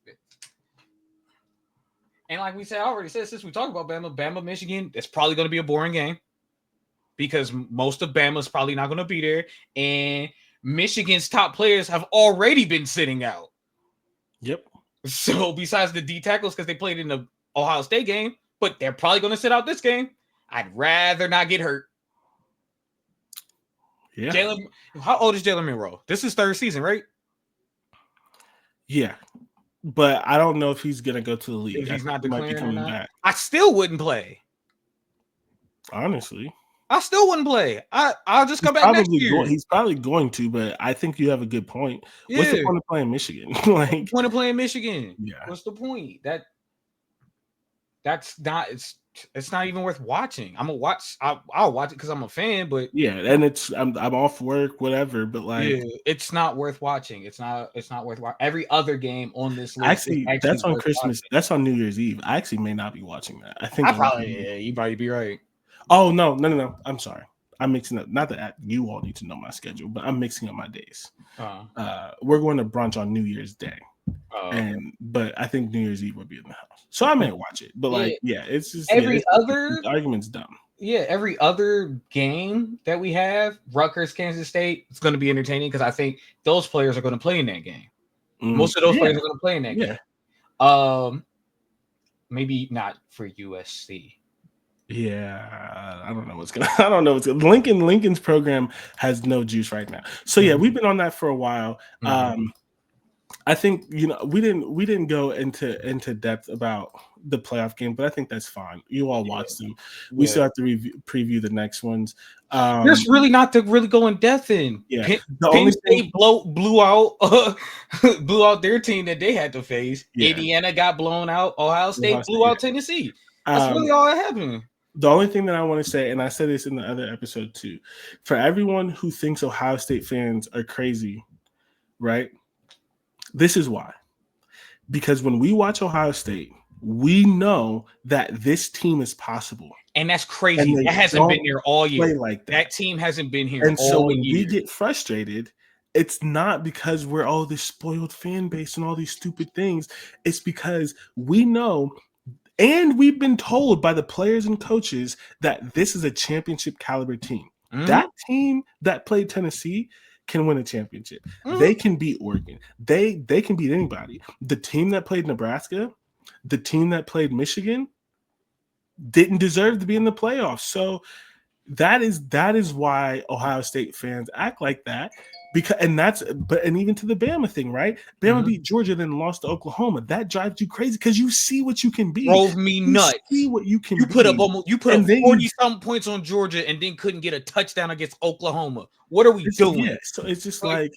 And like we said, I already said, since we talked about Bama, Michigan, it's probably going to be a boring game because most of Bama's probably not going to be there. And Michigan's top players have already been sitting out. Yep. So besides the D tackles, because they played in the Ohio State game, but they're probably going to sit out this game. I'd rather not get hurt. Yeah. How old is Jalen Monroe? This is 3rd season, right? Yeah. But I don't know if he's going to go to the league. If he's not declaring coming back. I still wouldn't play. Honestly. I still wouldn't play. I'll just come back next year. He's probably going to, but I think you have a good point. Yeah. What's the point of playing Michigan? What's the point of playing Michigan? Yeah. What's the point? That's not it's not even worth watching. I'm gonna watch. I'll watch it because I'm a fan, but yeah, and I'm off work, whatever. But like, it's not worth watching. It's not worth watching. Every other game on this list, actually that's on Christmas. Watching. That's on New Year's Eve. I actually may not be watching that. I think you might be right. Oh no! I'm sorry. I'm mixing up. Not that you all need to know my schedule, but I'm mixing up my days. We're going to brunch on New Year's Day. But I think New Year's Eve will be in the house, so I may watch it. But it's just other argument's dumb. Yeah, every other game that we have, Rutgers, Kansas State, it's going to be entertaining because I think those players are going to play in that game. Most of those players are going to play in that game. Maybe not for USC. Yeah, I don't know what's gonna. Lincoln's program has no juice right now. So we've been on that for a while. I think we didn't go into depth about the playoff game, but I think that's fine. You all watched them. We still have to preview the next ones. There's really not to really go in depth in. Yeah, Penn State blew out their team that they had to face. Yeah. Indiana got blown out. Ohio State blew out Tennessee. That's really all that happened. The only thing that I want to say, and I said this in the other episode too, for everyone who thinks Ohio State fans are crazy, right? This is why. Because when we watch Ohio State, we know that this team is possible. And that's crazy. That hasn't been here all year. Like that team hasn't been here all year. And so when we get frustrated, it's not because we're this spoiled fan base and all these stupid things. It's because we know, and we've been told by the players and coaches that this is a championship caliber team. Mm-hmm. That team that played Tennessee can win a championship. Mm-hmm. They can beat Oregon. They can beat anybody. The team that played Nebraska, the team that played Michigan, didn't deserve to be in the playoffs. So that is why Ohio State fans act like that. And even to the Bama thing, right? Bama beat Georgia, then lost to Oklahoma. That drives you crazy because you see what you can be. Drove me nuts. See what you can. You put up 40-something points on Georgia and then couldn't get a touchdown against Oklahoma. What are we doing? Yeah, so it's just like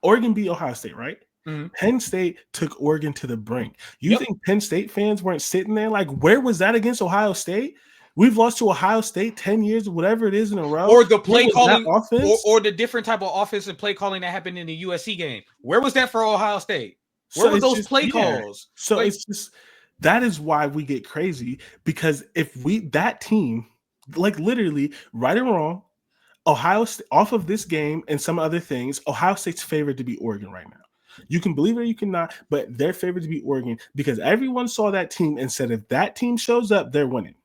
Oregon beat Ohio State, right? Mm-hmm. Penn State took Oregon to the brink. You think Penn State fans weren't sitting there like, where was that against Ohio State? We've lost to Ohio State 10 years, whatever it is in a row. Or the play calling, or the different type of offensive play calling that happened in the USC game. Where was that for Ohio State? Where were those play calls? So it's just, that is why we get crazy, because if that team, like literally, right or wrong, Ohio State, off of this game and some other things, Ohio State's favored to beat Oregon right now. You can believe it or you cannot, but they're favored to beat Oregon because everyone saw that team and said, if that team shows up, they're winning.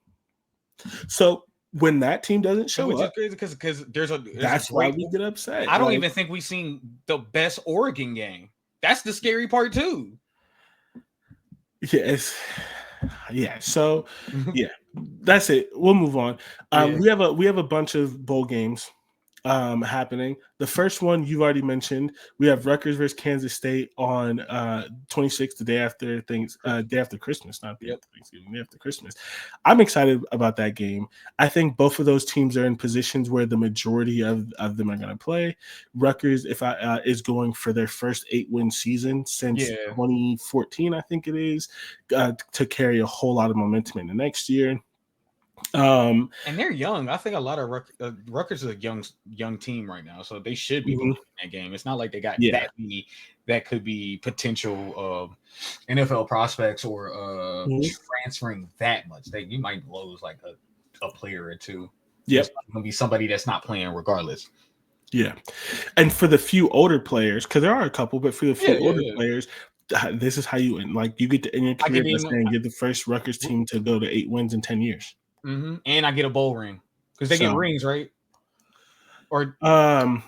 So when that team doesn't show up, because that's why we get upset. I don't even think we've seen the best Oregon game. That's the scary part too. So that's it. We'll move on. We have a bunch of bowl games happening. The first one you've already mentioned. We have Rutgers versus Kansas State on 26th, the day after Christmas, not the after Thanksgiving, day after Christmas. I'm excited about that game. I think both of those teams are in positions where the majority of them are going to play. Rutgers, is going for their first 8-win season since 2014, I think it is, to carry a whole lot of momentum in the next year. And they're young. I think a lot of Rutgers is a young team right now, so they should be winning that game. It's not like they got that many that could be potential NFL prospects or transferring that much. You might lose like a player or two. Yeah, it's going to be somebody that's not playing regardless. Yeah, and for the few older players, because there are a couple, but for the few older players, this is how you end. Like you get to end your career by saying you're the first Rutgers team to go to 8 wins in 10 years. And I get a bowl ring because they get rings, right? Or I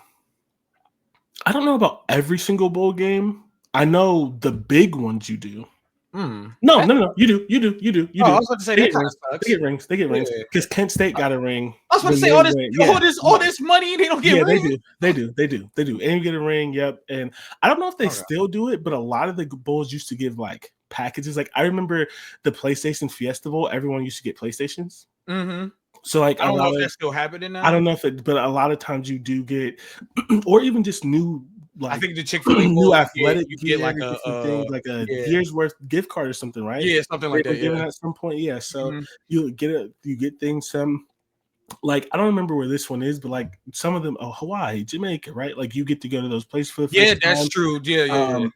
don't know about every single bowl game. I know the big ones you do. No. You do. I was about to say they get rings. They get rings because Kent State got a ring. I was about to say all this money, they don't get rings. They do. And you get a ring. Yep. And I don't know if they still do it, but a lot of the bowls used to give like packages. Like I remember the PlayStation Fiesta Bowl. Everyone used to get PlayStations. So like I don't know if that's still happening now. I don't know if it, but a lot of times you do get, or even just new. Like, I think the Chick-fil-A new athletic you get like a year's worth gift card or something, right? Yeah, something like that. Given at some point, yeah. So you get things. Some like I don't remember where this one is, but like some of them, Hawaii, Jamaica, right? Like you get to go to those places for the first time. That's true. Yeah.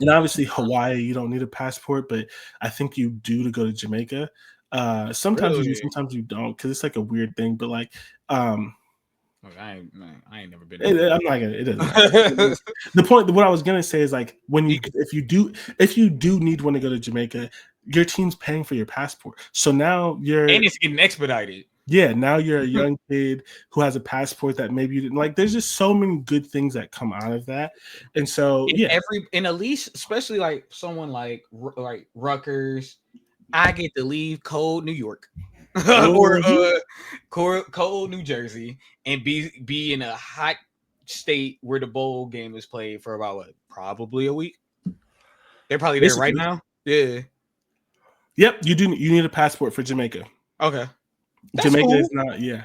And obviously Hawaii, you don't need a passport, but I think you do to go to Jamaica. Sometimes you do, sometimes you don't, because it's like a weird thing. But like, I ain't never been. I'm not gonna. It doesn't matter. The point. What I was gonna say is like if you do need one to go to Jamaica, your team's paying for your passport. So now and it's getting expedited. Yeah, now you're a young kid who has a passport that maybe you didn't like. There's just so many good things that come out of that, and so at least, especially like someone like Rutgers, I get to leave cold New York. or cold New Jersey and be in a hot state where the bowl game is played for about probably a week. They're probably there right now. Yeah. Yep, you do. You need a passport for Jamaica. Okay. Jamaica is not. Yeah.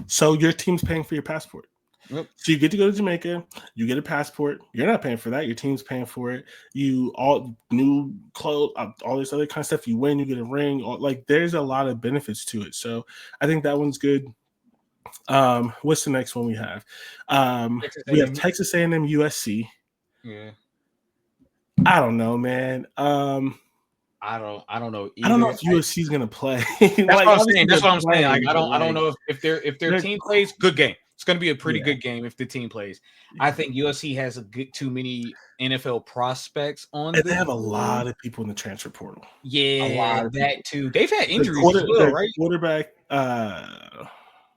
So your team's paying for your passport. Yep. So you get to go to Jamaica, you get a passport. You're not paying for that. Your team's paying for it. You all new clothes, all this other kind of stuff. You win, you get a ring. Like there's a lot of benefits to it. So I think that one's good. What's the next one we have? We have Texas A&M, USC. Yeah. I don't know, man. I don't know. Either. I don't know if USC is gonna play. That's what I'm saying. That's what I'm saying. Like I don't know if their team plays. Good game. It's going to be a pretty good game if the team plays. I think USC has too many NFL prospects on. And they have a lot of people in the transfer portal. Yeah, a lot of that too. They've had injuries as well, right? Quarterback.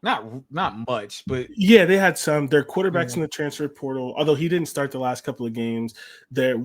Not much, but yeah, they had some. Their quarterbacks in the transfer portal, although he didn't start the last couple of games. Their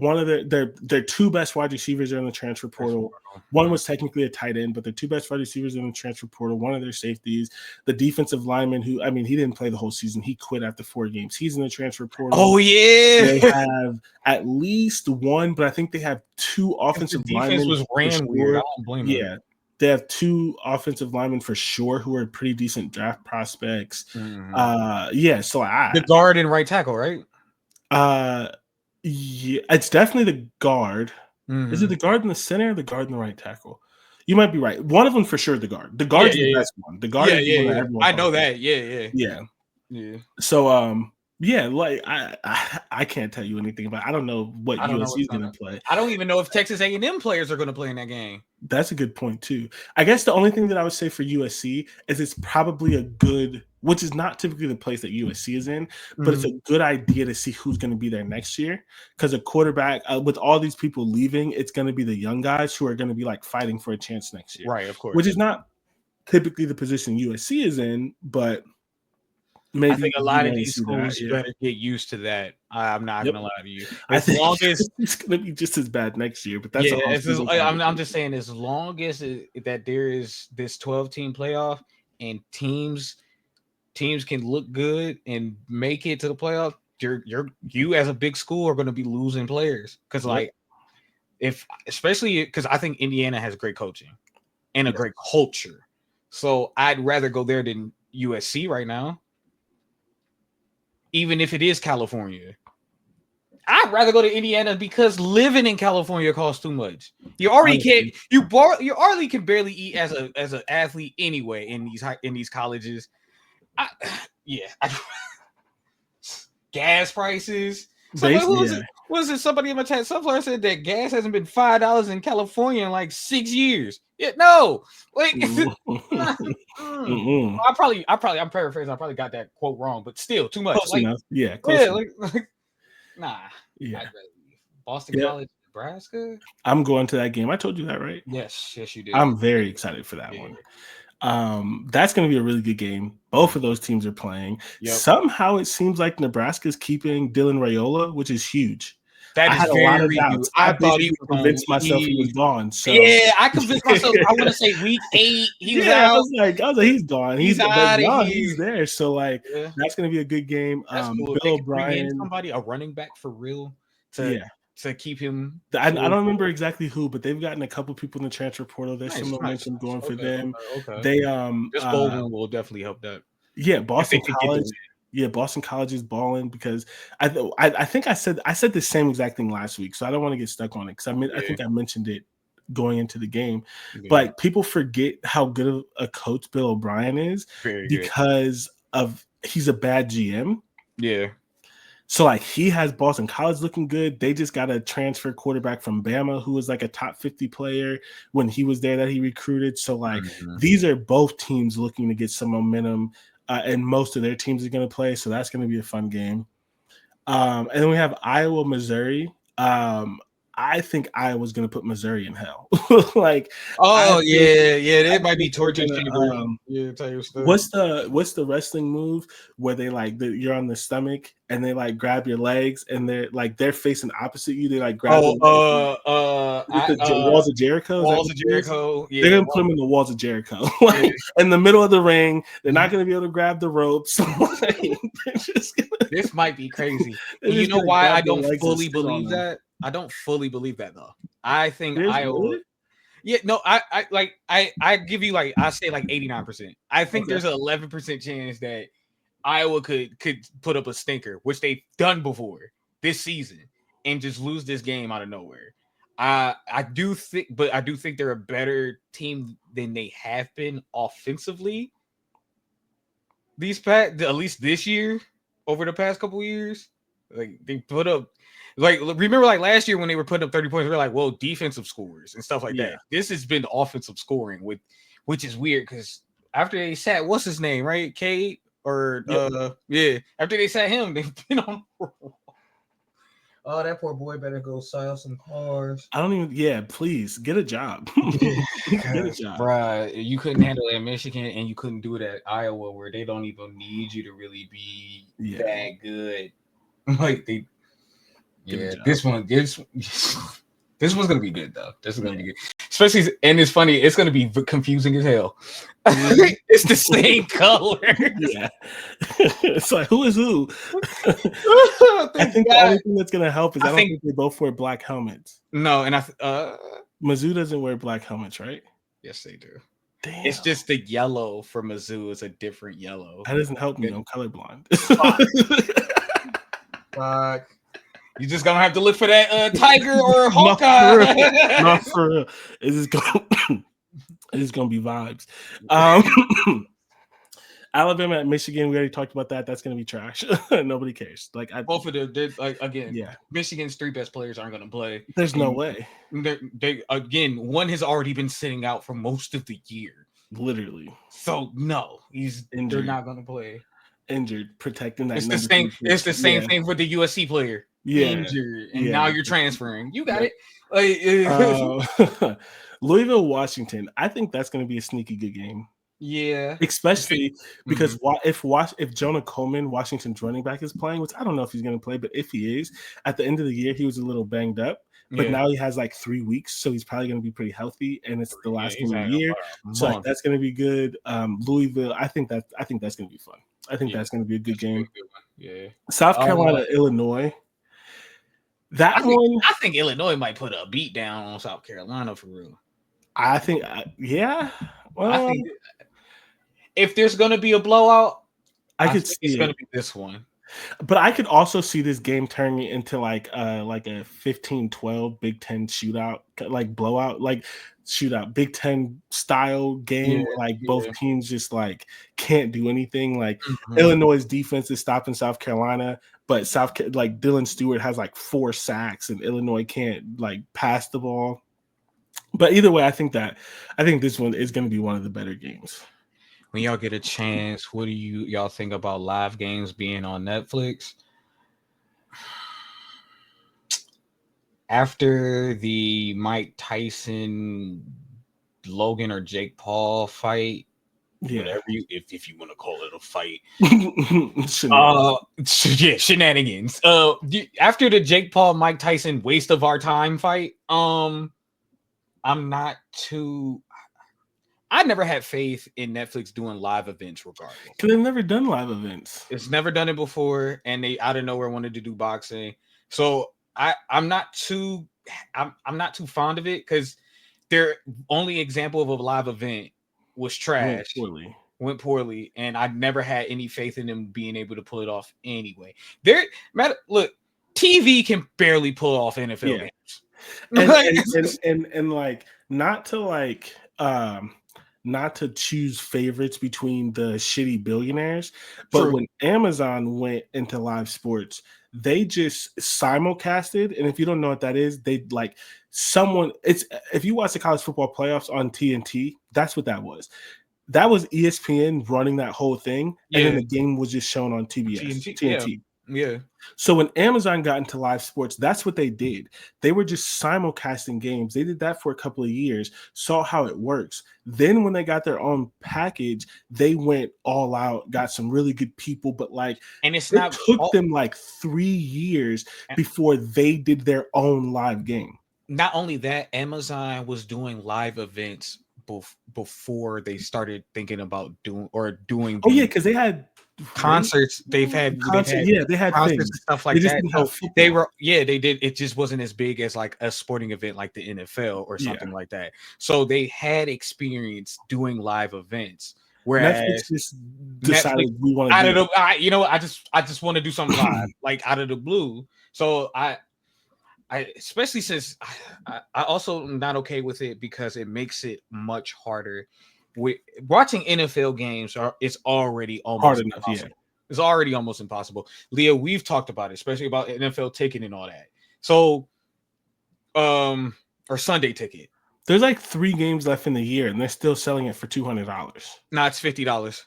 two best wide receivers are in the transfer portal. One was technically a tight end, but the two best wide receivers in the transfer portal. One of their safeties, the defensive lineman, who he didn't play the whole season. He quit after 4 games. He's in the transfer portal. Oh yeah, they have at least one, but I think they have 2 offensive linemen. Defense was ran weird. I don't blame them. Yeah. They have 2 offensive linemen for sure who are pretty decent draft prospects. So the guard and right tackle, right? Yeah, it's definitely the guard. Is it the guard in the center or the guard in the right tackle? You might be right. One of them for sure. The guard. The guard's the best one. The guard. I know that. Yeah. So like I can't tell you anything about. I don't know what USC is going to play. I don't even know if Texas A&M players are going to play in that game. That's a good point too. I guess the only thing that I would say for USC is it's probably a good, which is not typically the place that USC is in, but it's a good idea to see who's going to be there next year. Because a quarterback, with all these people leaving, it's going to be the young guys who are going to be like fighting for a chance next year. Right, of course. Which is not typically the position USC is in, but maybe I think a lot of these schools better get used to that. I'm not gonna lie to you. As long as it's gonna be just as bad next year, but that's I'm just saying, as long as that there is this 12-team playoff and teams can look good and make it to the playoff, you as a big school are going to be losing players because especially because I think Indiana has great coaching and a great culture, so I'd rather go there than USC right now. Even if it is California, I'd rather go to Indiana because living in California costs too much. You already can't. You already can barely eat as an athlete anyway in these colleges. Gas prices. Was it somebody in my chat? Somebody said that gas hasn't been $5 in California in like 6 years. Yeah, no, like I'm paraphrasing. I probably got that quote wrong, but still too much. Close enough. Yeah, nah. Yeah. Boston College, Nebraska. I'm going to that game. I told you that, right? Yes, you did. I'm very excited for that one. That's going to be a really good game. Both of those teams are playing. Yep. Somehow it seems like Nebraska's keeping Dylan Raiola, which is huge. That is very lot of doubts. I thought he was convinced myself he was gone. So yeah, I convinced myself. I want to say week 8. He was out. I was like, he's gone. He's out of here. He's there. So that's going to be a good game. Cool. Bill O'Brien, somebody, a running back for real. To keep him. I don't remember exactly who, but they've gotten a couple people in the transfer portal. There's some momentum going for them. Okay. They this Bolden will definitely help that. Yeah, Boston College. Yeah, Boston College is balling because I think I said the same exact thing last week, so I don't want to get stuck on it because I think I mentioned it going into the game, but people forget how good of a coach Bill O'Brien is because he's a bad GM. Yeah. So he has Boston College looking good. They just got a transfer quarterback from Bama who was like a top 50 player when he was there that he recruited. So these are both teams looking to get some momentum, and most of their teams are going to play. So that's going to be a fun game. And then we have Iowa, Missouri. I think Iowa's going to put Missouri in hell. They might be torture chamber. Tell your stuff. What's the wrestling move where they you're on the stomach and they grab your legs and they're facing opposite you? They grab the walls of Jericho. Walls of Jericho. Yeah, they're gonna put them in the walls of Jericho, in the middle of the ring. They're not gonna be able to grab the ropes. This might be crazy. You know why I don't fully believe that? I don't fully believe that though. I think Iowa. Really? Yeah, no, I give you I say 89%. I think there's an 11% chance that Iowa could put up a stinker, which they've done before this season, and just lose this game out of nowhere. I do think they're a better team than they have been offensively. At least this year, over the past couple of years, they put up. Remember last year when they were putting up 30 points, we were well, defensive scores and stuff like that. This has been offensive scoring, which is weird because after they sat, what's his name, right? Cade or after they sat him, they've been on. Oh, that poor boy better go sell some cars. I don't even. Yeah, please get a job. Get a job, right? You couldn't handle it at Michigan, and you couldn't do it at Iowa, where they don't even need you to really be that good. This one's gonna be good though. This is gonna be good, especially, and it's funny. It's gonna be confusing as hell. It's the same color. Yeah, it's who is who? I think the only thing that's gonna help is I don't think they both wear black helmets. No, and Mizzou doesn't wear black helmets, right? Yes, they do. Damn. It's just the yellow for Mizzou is a different yellow. That doesn't help me. I'm colorblind. Fuck. You just gonna have to look for that tiger or Hawkeye. Not for real. It's just gonna be vibes. Alabama at Michigan, we already talked about that. That's gonna be trash. Nobody cares. Both of them, again. Yeah, Michigan's 3 best players aren't gonna play. There's no way. They again, one has already been sitting out for most of the year. Literally. So no, they're not gonna play. Injured, protecting that. It's the same. It's the same thing for the USC player. Injured, and now you're transferring. You got it. Louisville, Washington. I think that's going to be a sneaky good game. Yeah, especially because if Jonah Coleman, Washington's running back, is playing, which I don't know if he's going to play, but if he is, at the end of the year he was a little banged up. But now he has 3 weeks, so he's probably going to be pretty healthy, and it's the last game of the year, so that's going to be good. Louisville, I think that's going to be fun. I think that's going to be a good game. South Carolina, Illinois. I think Illinois might put a beat down on South Carolina for real. I think, Well, I think if there's going to be a blowout, I could see it's going to be this one. But I could also see this game turning into like a 15-12 Big Ten shootout, like blowout, like shootout, Big Ten style Yeah, game where like both yeah. teams just like can't do anything. Like Mhm. Illinois' defense is stopping South Carolina, but like Dylan Stewart has like 4 sacks and Illinois can't like pass the ball. But either way, I think this one is going to be one of the better games. When y'all get a chance, what do y'all think about live games being on Netflix? After the Mike Tyson, Logan or Jake Paul fight, Yeah. whatever if you want to call it a fight. Shenanigans. Shenanigans. After the Jake Paul Mike Tyson waste of our time fight, I'm not too. I never had faith in Netflix doing live events regardless. Because they've never done live events. It's never done it before, and they out of nowhere wanted to do boxing. So I'm not too fond of it because their only example of a live event was trash. Went poorly, and I never had any faith in them being able to pull it off anyway. Look, TV can barely pull off NFL games. And like not to choose favorites between the shitty billionaires, but True. when Amazon went into live sports, they just simulcasted. And if you don't know what that is, they like if you watch the college football playoffs on TNT, that's what that was. That was ESPN running that whole thing, and then the game was just shown on TNT. Yeah. So when Amazon got into live sports, that's what they did. They were just simulcasting games. They did that for a couple of years, saw how it works. Then when they got their own package, they went all out, got some really good people, but it took them like 3 years before they did their own live game. Not only that, Amazon was doing live events before they started thinking about doing. Oh yeah, because they had concerts. They had concerts things. and stuff like that. So they did. It just wasn't as big as like a sporting event like the NFL or something like that. So they had experience doing live events. Whereas Netflix just decided we want to I just want to do something live, like out of the blue. So I especially since I also am not okay with it because it makes it much harder. With watching NFL games, it's already almost hard enough. impossible. It's already almost impossible. Leah, we've talked about it, especially about NFL ticket and all that. So, or Sunday ticket. There's like 3 games left in the year, and they're still selling it for $200. Nah, it's $50.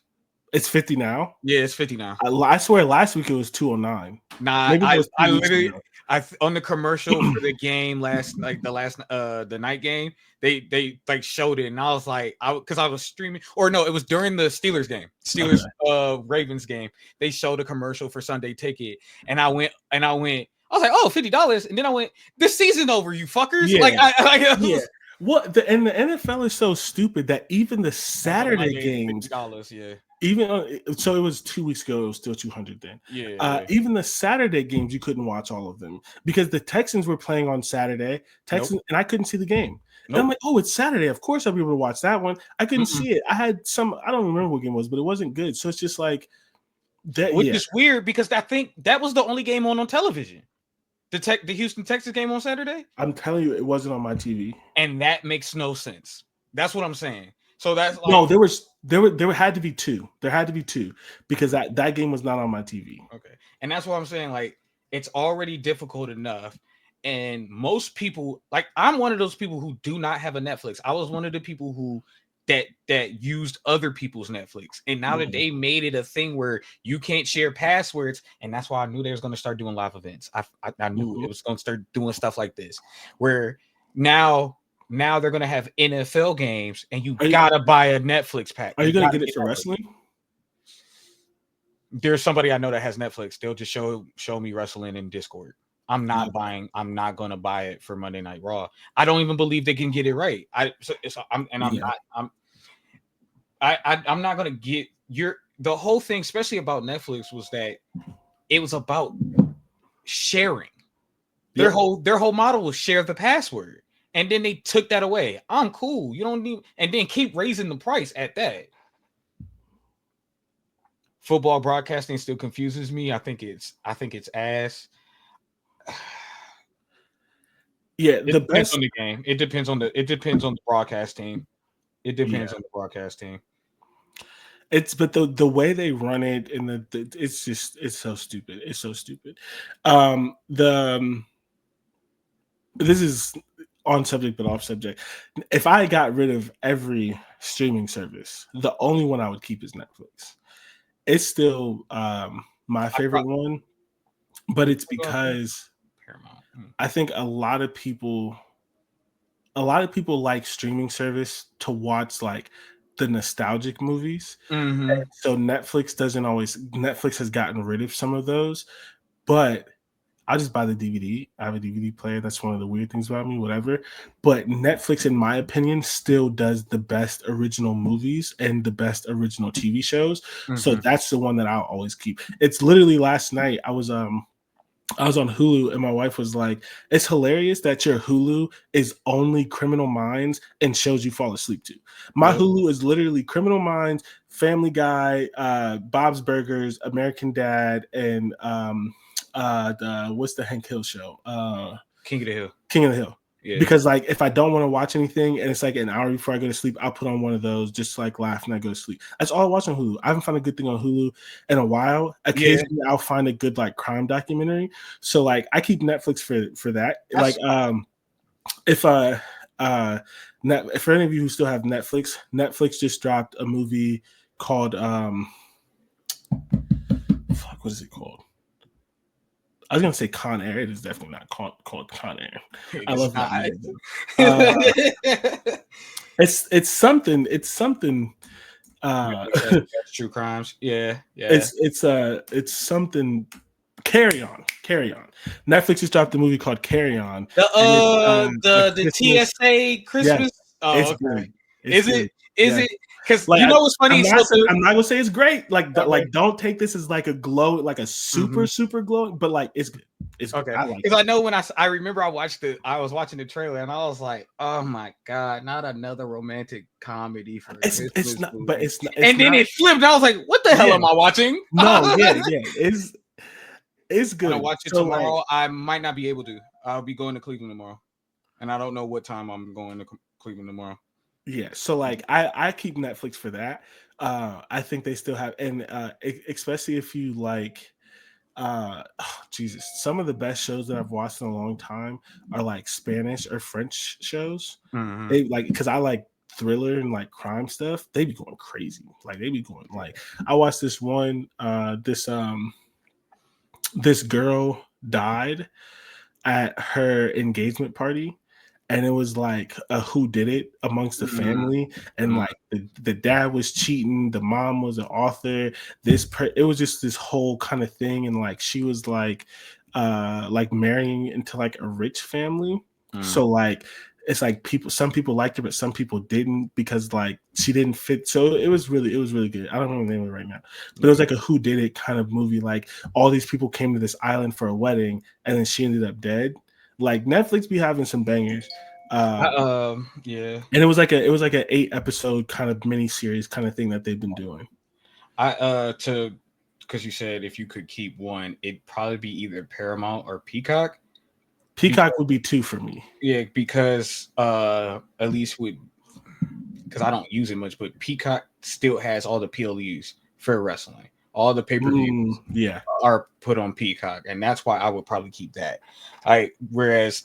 It's 50 now. Yeah, it's 50 now. I swear, last week it was 209. Nah, I literally. On the commercial for the game the night game, they like showed it, and I was like, because I was streaming, or no, it was during the Steelers game, Ravens game. They showed a commercial for Sunday ticket, and I was like, oh, $50, and then I went, this season over, you fuckers. Yeah. What the NFL is so stupid that even the Saturday games, $50, so it was 2 weeks ago. It was still 200 then. Yeah. Even the Saturday games, you couldn't watch all of them because the Texans were playing on Saturday. And I couldn't see the game. And I'm like, oh, it's Saturday. Of course, I'll be able to watch that one. I couldn't see it. I had I don't remember what game it was, but it wasn't good. So it's just like that. Which is weird because I think that was the only game on television. The Houston Texas game on Saturday. I'm telling you, it wasn't on my TV, and that makes no sense. That's what I'm saying. So that's like, no, there had to be 2. There had to be 2 because that game was not on my TV. Okay, and that's what I'm saying. Like, it's already difficult enough, and most people, like, I'm one of those people who do not have a Netflix. I was one of the people who that used other people's Netflix, and now that they made it a thing where you can't share passwords, and that's why I knew they was going to start doing live events. I knew it was going to start doing stuff like this, where now they're going to have NFL games, and you gotta buy a Netflix pack. Are you going to get it for wrestling? There's somebody I know that has Netflix. They'll just show me wrestling in Discord. I'm not buying. I'm not going to buy it for Monday Night Raw. I don't even believe they can get it right. I'm not going to get the whole thing, especially about Netflix, was that it was about sharing. Their whole model was share the password, and then they took that away. I'm cool. You don't need, and then keep raising the price at that. football broadcasting still confuses me. I think it's ass. Yeah, It depends on the game. It depends on the broadcast team. It depends on the broadcast team. But the way they run it and it's so stupid. It's so stupid. This is on subject but off subject. If I got rid of every streaming service, the only one I would keep is Netflix. It's still my favorite one, but it's because I think a lot of people like streaming service to watch like the nostalgic movies. So Netflix has gotten rid of some of those, but I'll just buy the DVD. I have a DVD player. That's one of the weird things about me, whatever. But Netflix, in my opinion, still does the best original movies and the best original TV shows. So that's the one that I'll always keep. It's literally last night I was on Hulu and my wife was like, it's hilarious that your Hulu is only Criminal Minds and shows you fall asleep to. My Hulu is literally Criminal Minds, Family Guy, Bob's Burgers, American Dad, and what's the Hank Hill show? King of the Hill. King of the Hill. Yeah. Because like if I don't want to watch anything and it's like an hour before I go to sleep, I'll put on one of those just to, like laugh and I go to sleep. That's all I watch on Hulu. I haven't found a good thing on Hulu in a while. Occasionally I'll find a good like crime documentary. So like I keep Netflix for that. That's for any of you who still have Netflix just dropped a movie called what is it called? I was gonna say Con Air. It is definitely not called Con Air. I love that. It's something. It's something. That's true crimes. Yeah. It's something. Carry on. Netflix just dropped a movie called Carry On. The TSA Christmas. Yes. Oh, okay. Is it? Because like, you know what's funny? I'm not gonna say it's great. Like don't take this as like a glow, like a super glowing, but like it's good. It's okay. Because I know when I remember I was watching the trailer and I was like, oh my god, not another romantic comedy for it's not, movie. But it's not. And then it flipped. I was like, what the hell am I watching? No, it's good. I'm gonna watch it tomorrow. Like, I might not be able to. I'll be going to Cleveland tomorrow, and I don't know what time I'm going to Cleveland tomorrow. Yeah, so like I keep Netflix for that. I think they still have, and especially if you like, Jesus, some of the best shows that I've watched in a long time are like Spanish or French shows. They like because I like thriller and like crime stuff. They be going crazy. Like they be going like I watched this one. This girl died at her engagement party. And it was like a whodunit amongst the family, and like the dad was cheating, the mom was an author. It was just this whole kind of thing, and like she was like marrying into like a rich family. So like it's like some people liked her, but some people didn't because like she didn't fit. So it was really good. I don't remember the name of it right now, but it was like a whodunit kind of movie. Like all these people came to this island for a wedding, and then she ended up dead. Like Netflix be having some bangers. Yeah. And it was like an 8 episode kind of mini series kind of thing that they've been doing. Because you said if you could keep one, it'd probably be either Paramount or Peacock. Peacock would be 2 for me. Yeah, because at least because I don't use it much, but Peacock still has all the PLUs for wrestling. All the pay-per-views are put on Peacock, and that's why I would probably keep that. Whereas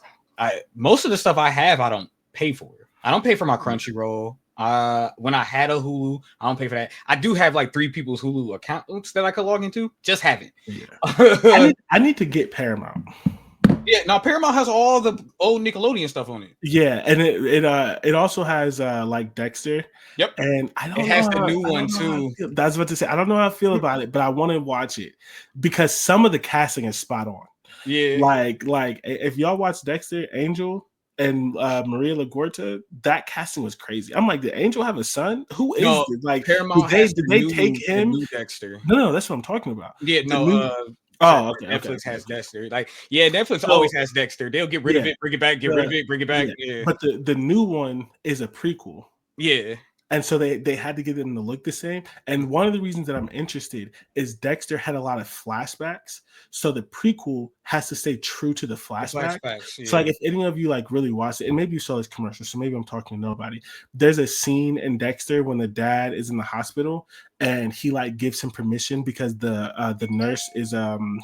most of the stuff I have, I don't pay for. I don't pay for my Crunchyroll. When I had a Hulu, I don't pay for that. I do have like 3 people's Hulu accounts that I could log into. Just haven't. Yeah. I need to get Paramount. Yeah, now Paramount has all the old Nickelodeon stuff on it. Yeah, and it also has like Dexter. Yep, and I don't. It has the new one too. That's what to say. I don't know how I feel about it, but I want to watch it because some of the casting is spot on. Yeah, like if y'all watch Dexter, Angel and Maria LaGuerta, that casting was crazy. I'm like, did Angel have a son? Who is it? Like Paramount? Did they take him? The new Dexter. No, that's what I'm talking about. Yeah, okay. Netflix has Dexter. Like, yeah, Netflix always has Dexter. They'll get rid of it, bring it back, get rid of it, bring it back. Yeah. But the new one is a prequel. Yeah. And so they had to get them to look the same. And one of the reasons that I'm interested is Dexter had a lot of flashbacks. So the prequel has to stay true to the The flashback. flashbacks, So like yeah. if any of you like really watched it, and maybe you saw this commercial, so maybe I'm talking to nobody. There's a scene in Dexter when the dad is in the hospital and he like gives him permission because the nurse is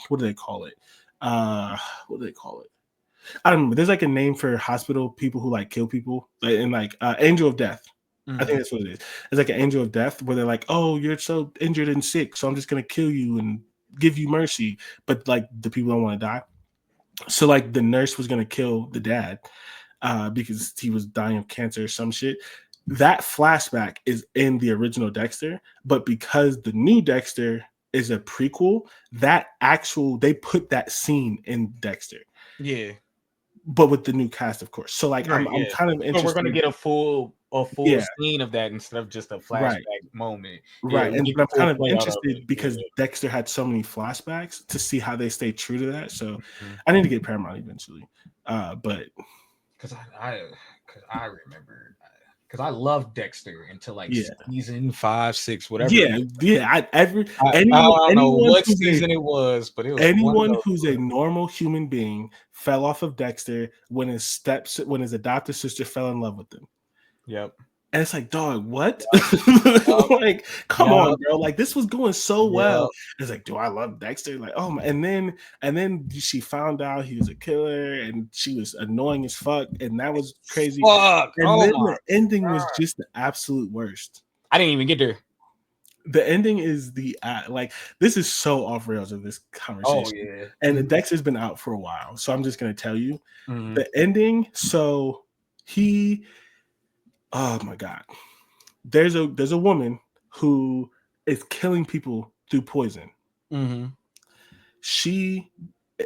what do they call it? What do they call it? I don't remember. There's like a name for hospital people who like kill people, like in like angel of death. I think that's what it is. It's like an angel of death where they're like, "Oh, you're so injured and sick, so I'm just gonna kill you and give you mercy." But like the people don't want to die. So like the nurse was gonna kill the dad because he was dying of cancer or some shit. That flashback is in the original Dexter, but because the new Dexter is a prequel, they put that scene in Dexter. Yeah. But with the new cast, of course. So like Right, I'm yeah. kind of So we're gonna interested. get a full Yeah, scene of that instead of just a right. flashback moment. Yeah, Right, we and get but the I'm full kind of play out of it. interested Yeah. because Dexter had so many flashbacks to see how they stay true to that. So Mhm. I need to get Paramount eventually. But Cause I remember because I loved Dexter until like yeah, season 5, 6, whatever. yeah. I don't know what season it was, but it was one of anyone those. who's a normal human being fell off of Dexter when his adopted sister fell in love with him. Yep. And it's like, dog, what? Yep. Like, come on, Yep. bro. Like, this was going so well. Yep. It's like, do I love Dexter? Like, oh my. And then she found out he was a killer, and she was annoying as fuck, and that was crazy. Fuck. And Oh then my the ending was god. just the absolute worst. I didn't even get there. The ending is like this is so off rails of this Oh conversation, yeah. and Dexter's been out for a while, so I'm just gonna tell you Mhm. the ending. So he, oh my god. There's a woman who is killing people through poison. Mhm. She,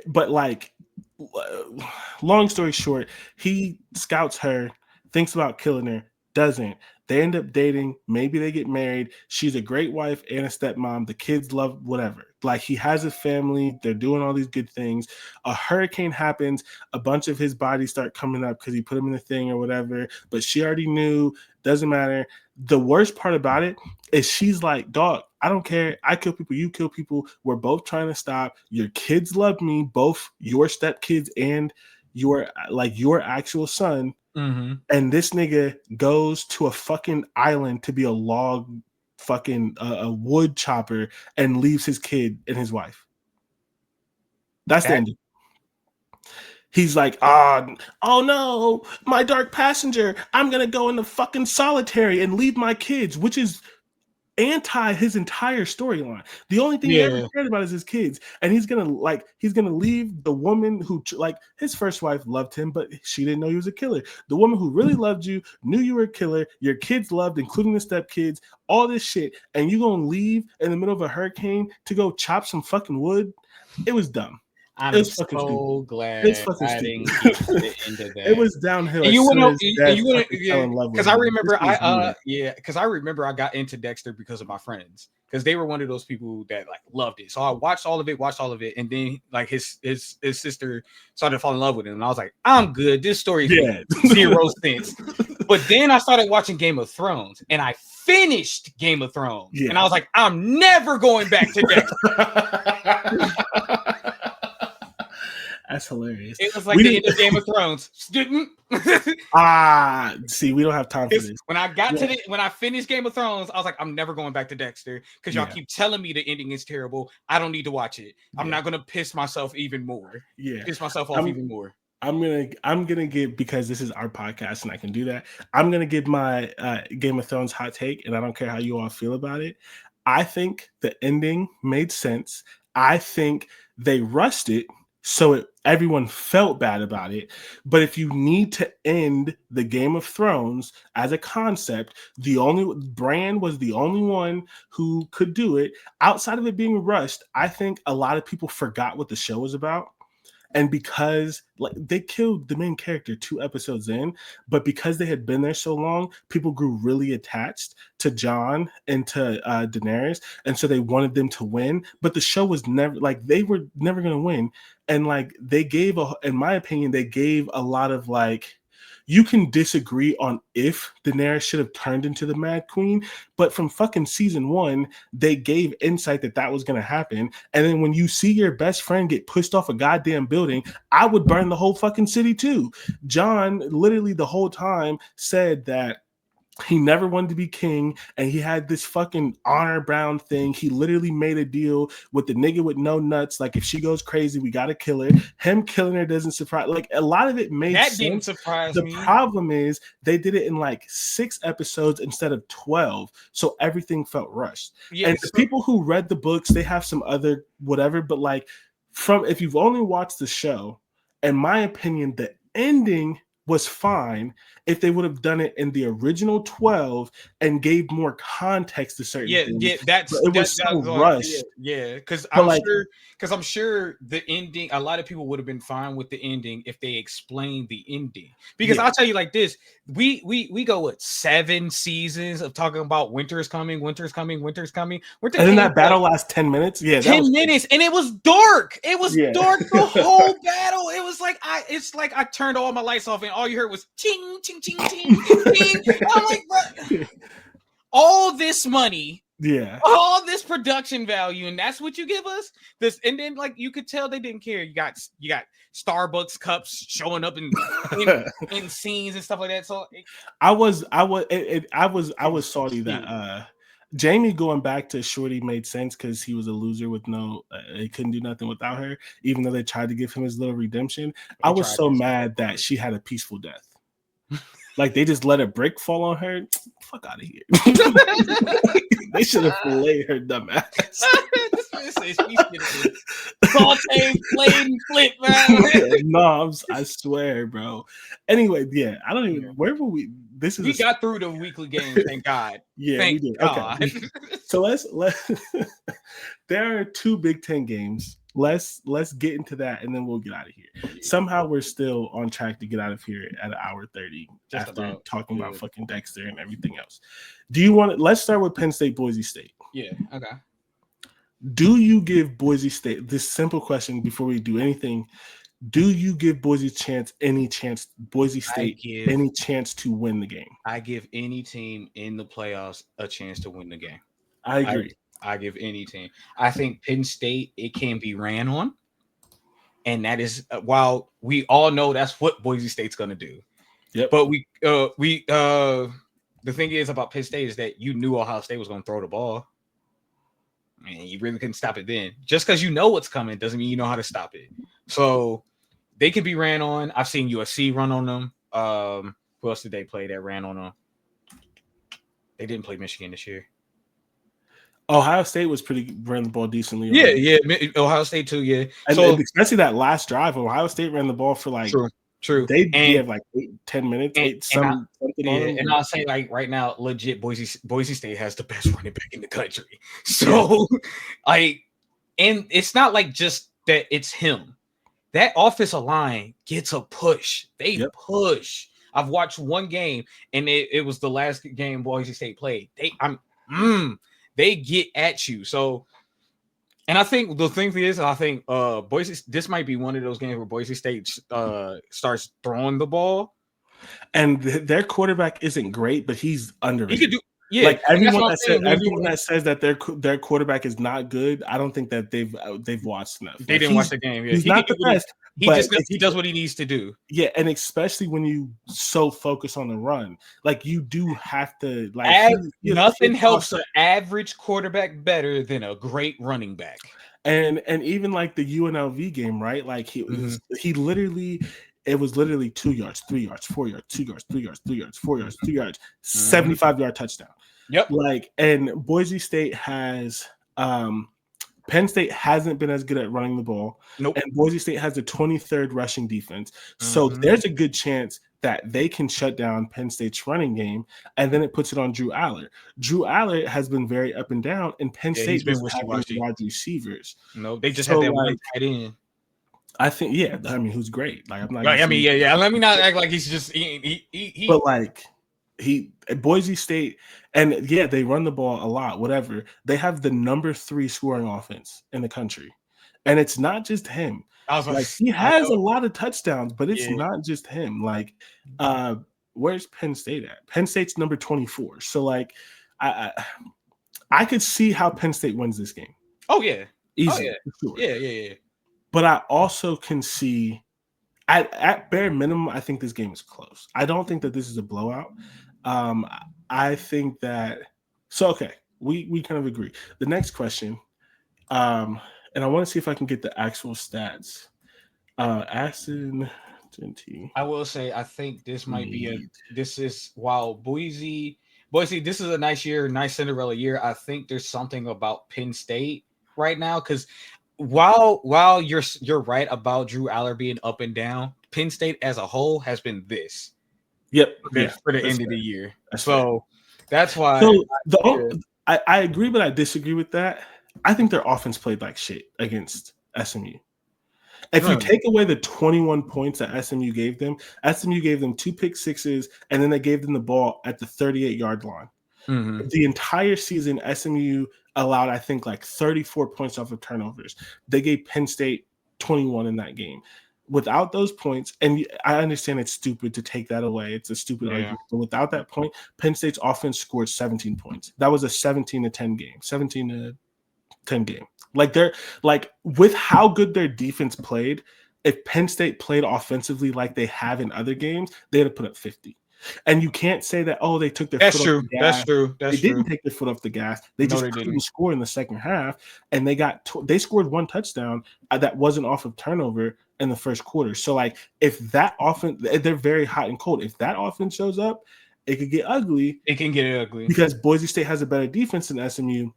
but like, long story short, he scouts her, thinks about killing her, doesn't. They end up dating. Maybe they get married. She's a great wife and a stepmom. The kids love whatever. Like he has a family. They're doing all these good things. A hurricane happens. A bunch of his bodies start coming up because he put them in the thing or whatever. But she already knew. Doesn't matter. The worst part about it is she's like, dog, I don't care. I kill people. You kill people. We're both trying to stop. Your kids love me, both your stepkids and your actual son. Mhm. And this nigga goes to a fucking island to be a log fucking a wood chopper and leaves his kid and his wife. That's the That ending. He's like, oh no, my dark passenger. I'm gonna go into fucking solitary and leave my kids, which is anti his entire storyline. The only thing he ever yeah. cared about is his kids, and he's gonna leave the woman who like his first wife loved him, but she didn't know he was a killer. The woman who really loved you knew you were a killer. Your kids loved, including the stepkids, all this shit, and you gonna leave in the middle of a hurricane to go chop some fucking wood? It was dumb. It I'm was fucking stupid. so It was glad fucking I stupid. didn't get to the end of It that. was downhill And as you soon went, as Dad you went, fucking fell yeah, in love with because I him. This remember, was weird. because I remember I got into Dexter because of my friends, because they were one of those people that like loved it. So I watched all of it, and then like his sister started to fall in love with him, and I was like, I'm good. This story makes Yeah. zero sense. But then I started watching Game of Thrones, and I finished Game of Thrones, and I Yeah. was like, I'm never going back to Dexter. That's hilarious. It was like We the didn't. end of Game of Thrones. See, we don't have time for this. When I got Yeah. to when I finished Game of Thrones, I was like, I'm never going back to Dexter because y'all Yeah. keep telling me the ending is terrible. I don't need to watch it. I'm Yeah. not gonna piss myself even more. Yeah. Piss myself off even more. I'm gonna give, because this is our podcast and I can do that. I'm gonna give my Game of Thrones hot take, and I don't care how you all feel about it. I think the ending made sense. I think they rushed it so everyone felt bad about it. But if you need to end the Game of Thrones as a concept, Bran was the only one who could do it. Outside of it being rushed, I think a lot of people forgot what the show was about. And because like they killed the main character 2 episodes in, but because they had been there so long, people grew really attached to Jon and to Daenerys, and so they wanted them to win. But the show was never like they were never going to win, and like they gave in my opinion, they gave a lot of like You can disagree on if Daenerys should have turned into the Mad Queen, but from fucking season 1, they gave insight that was going to happen. And then when you see your best friend get pushed off a goddamn building, I would burn the whole fucking city too. Jon literally the whole time said that he never wanted to be king, and he had this fucking honor bound thing. He literally made a deal with the nigga with no nuts. Like, if she goes crazy, we gotta kill her. Him killing her doesn't surprise. Like, a lot of it made that sense. Didn't surprise the me. problem is they did it in like 6 episodes instead of 12, so everything felt rushed. Yeah, and the people who read the books, they have some other whatever, but like, from if you've only watched the show, in my opinion, the ending was fine if they would have done it in the original 12 and gave more context to certain things. It was so rushed. Yeah, because I'm sure the ending, a lot of people would have been fine with the ending if they explained the ending. Because I'll tell you like this, we go with 7 seasons of talking about winter is coming. And then that battle lasts 10 minutes. Yeah, 10 minutes, and it was dark. It was dark the whole battle. It was like I turned all my lights off, and all you heard was ting, ting, ting, ting, ting. I'm like, what? All this money, all this production value, and that's what you give us. This, and then like you could tell they didn't care. You got Starbucks cups showing up in scenes and stuff like that. So I was salty that Jamie going back to Shorty made sense because he was a loser with he couldn't do nothing without her, even though they tried to give him his little redemption. I was so mad that she had a peaceful death. Like, they just let a brick fall on her. Fuck out of here. They should have filleted her dumb ass. Saute, flame, flip, man. No, I swear, bro. Anyway, I don't even. Where were we? We got through the weekly game, thank God. We did. God. Okay. So let's. There are 2 Big Ten games. Let's get into that, and then we'll get out of here. Somehow we're still on track to get out of here at 1:30 after talking about fucking Dexter and everything else. Do you want to? Let's start with Penn State, Boise State. Yeah. Okay. Do you give Boise State this simple question before we do anything? Do you give Boise State any chance to win the game? I give any team in the playoffs a chance to win the game. I agree. I give any team. I think Penn State, it can be ran on. And that is, while we all know that's what Boise State's going to do. Yep. But the thing is about Penn State is that you knew Ohio State was going to throw the ball. And you really couldn't stop it then. Just because you know what's coming doesn't mean you know how to stop it. So they can be ran on. I've seen USC run on them. Who else did they play that ran on them? They didn't play Michigan this year. Ohio State was ran the ball decently. Yeah. Ohio State too, yeah. And especially that last drive, Ohio State ran the ball for like True. They have like 10 minutes. And I'll say, like, right now, legit, Boise State has the best running back in the country. So, and it's not like just that it's him. That offensive line gets a push. They push. I've watched one game, and it was the last game Boise State played. They get at you. So, and I think the thing is, this might be one of those games where Boise State starts throwing the ball. And their quarterback isn't great, but he's underrated. He could do, like everyone that says that their quarterback is not good. I don't think that they've watched enough. They didn't watch the game. Yeah. He's not the best. He does what he needs to do. Yeah, and especially when you so focus on the run, like you do have to like. Nothing helps an average quarterback better than a great running back. And even like the UNLV game, right? Like he literally. It was literally 2 yards, 3 yards, 4 yards, 2 yards, 3 yards, 3 yards, 4 yards, 2 yards, 75-yard touchdown. Yep. Like, and Boise State has Penn State hasn't been as good at running the ball. Nope. And Boise State has the 23rd rushing defense. So there's a good chance that they can shut down Penn State's running game, and then it puts it on Drew Aller. Drew Aller has been very up and down, and Penn State has been wide receivers. No, they just had that one tight end. I think, who's great. Like, I'm not. Let me not act like he's just. But like, Boise State, and they run the ball a lot. Whatever, they have the number 3 scoring offense in the country, and it's not just him. Like he has a lot of touchdowns, but it's not just him. Like, where's Penn State at? Penn State's number 24. So like, I could see how Penn State wins this game. Oh yeah, easy. Sure. Yeah. But I also can see, at bare minimum, I think this game is close. I don't think that this is a blowout. I think that okay, we kind of agree. The next question, and I want to see if I can get the actual stats. Aston Genty. I will say I think this might be while Boise, this is a nice year, nice Cinderella year. I think there's something about Penn State right now, because while you're right about Drew Aller being up and down, Penn State as a whole has been this. Yep. For the end of the year. So that's why. So I agree, but I disagree with that. I think their offense played like shit against SMU. If you take away the 21 points that SMU gave them 2 pick sixes, and then they gave them the ball at the 38-yard line. Mm-hmm. The entire season, SMU allowed, I think, like 34 points off of turnovers. They gave Penn State 21 in that game. Without those points, and I understand it's stupid to take that away. It's a stupid argument. But without that point, Penn State's offense scored 17 points. That was a 17-10 game. 17-10 game. Like they're like, with how good their defense played, if Penn State played offensively like they have in other games, they'd have put up 50. And you can't say that, they took their foot off the gas. That's true. They didn't take their foot off the gas. They couldn't score in the second half, and they scored one touchdown that wasn't off of turnover in the first quarter. So like, if that offense, they're very hot and cold. If that offense shows up, it could get ugly. It can get ugly because Boise State has a better defense than SMU.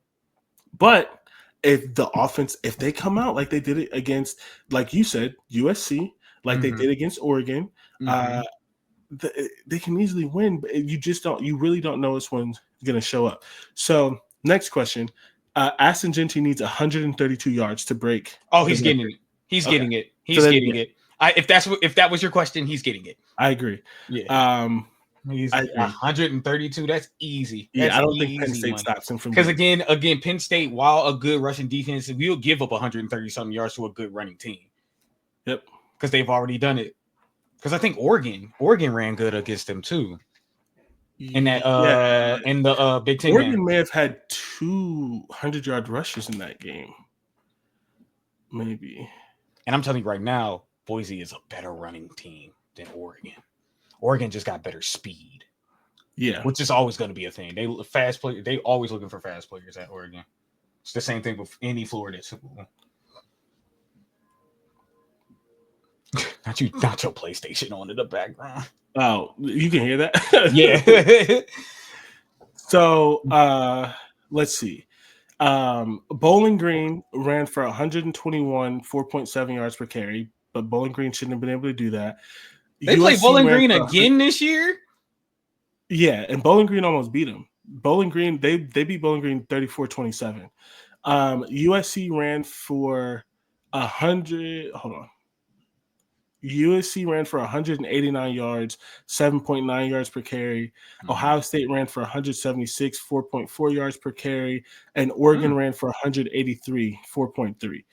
But if the offense, if they come out like they did it against, like you said, USC, like they did against Oregon, they can easily win. But you really don't know which one's going to show up. So next question, Aston Genty needs 132 yards to break. Oh, he's getting it. He's getting it. He's getting it. If that was your question, he's getting it. I agree. Yeah. He's 132. That's easy. Yeah, I don't think Penn State stops him from, because again, Penn State, while a good rushing defense, we'll give up 130 something yards to a good running team. Yep. Because they've already done it. Because I think Oregon ran good against them too. In that in the Big Ten. Oregon may have had 200-yard rushes in that game. Maybe. And I'm telling you right now, Boise is a better running team than Oregon. Oregon just got better speed. Yeah. Which is always going to be a thing. They always looking for fast players at Oregon. It's the same thing with any Florida school. Not your PlayStation on in the background. Oh, you can hear that? Yeah. So let's see. Bowling Green ran for 121, 4.7 yards per carry, but Bowling Green shouldn't have been able to do that. They played Bowling Green again this year? Yeah, and Bowling Green almost beat them. Bowling Green, they beat Bowling Green 34-27. USC ran for 100. Hold on. USC ran for 189 yards, 7.9 yards per carry. Ohio State ran for 176, 4.4 yards per carry. And Oregon ran for 183, 4.3.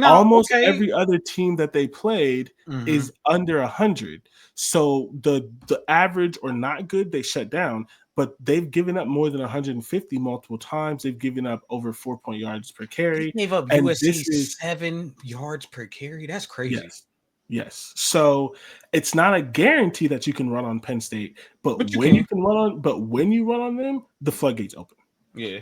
Almost every other team that they played is under 100. So the average or not good, they shut down. But they've given up more than 150 multiple times. They've given up over 4 yards per carry. They gave up USC 7 yards per carry. That's crazy. Yes. So it's not a guarantee that you can run on Penn State, but when you run on them, the floodgates open. Yeah.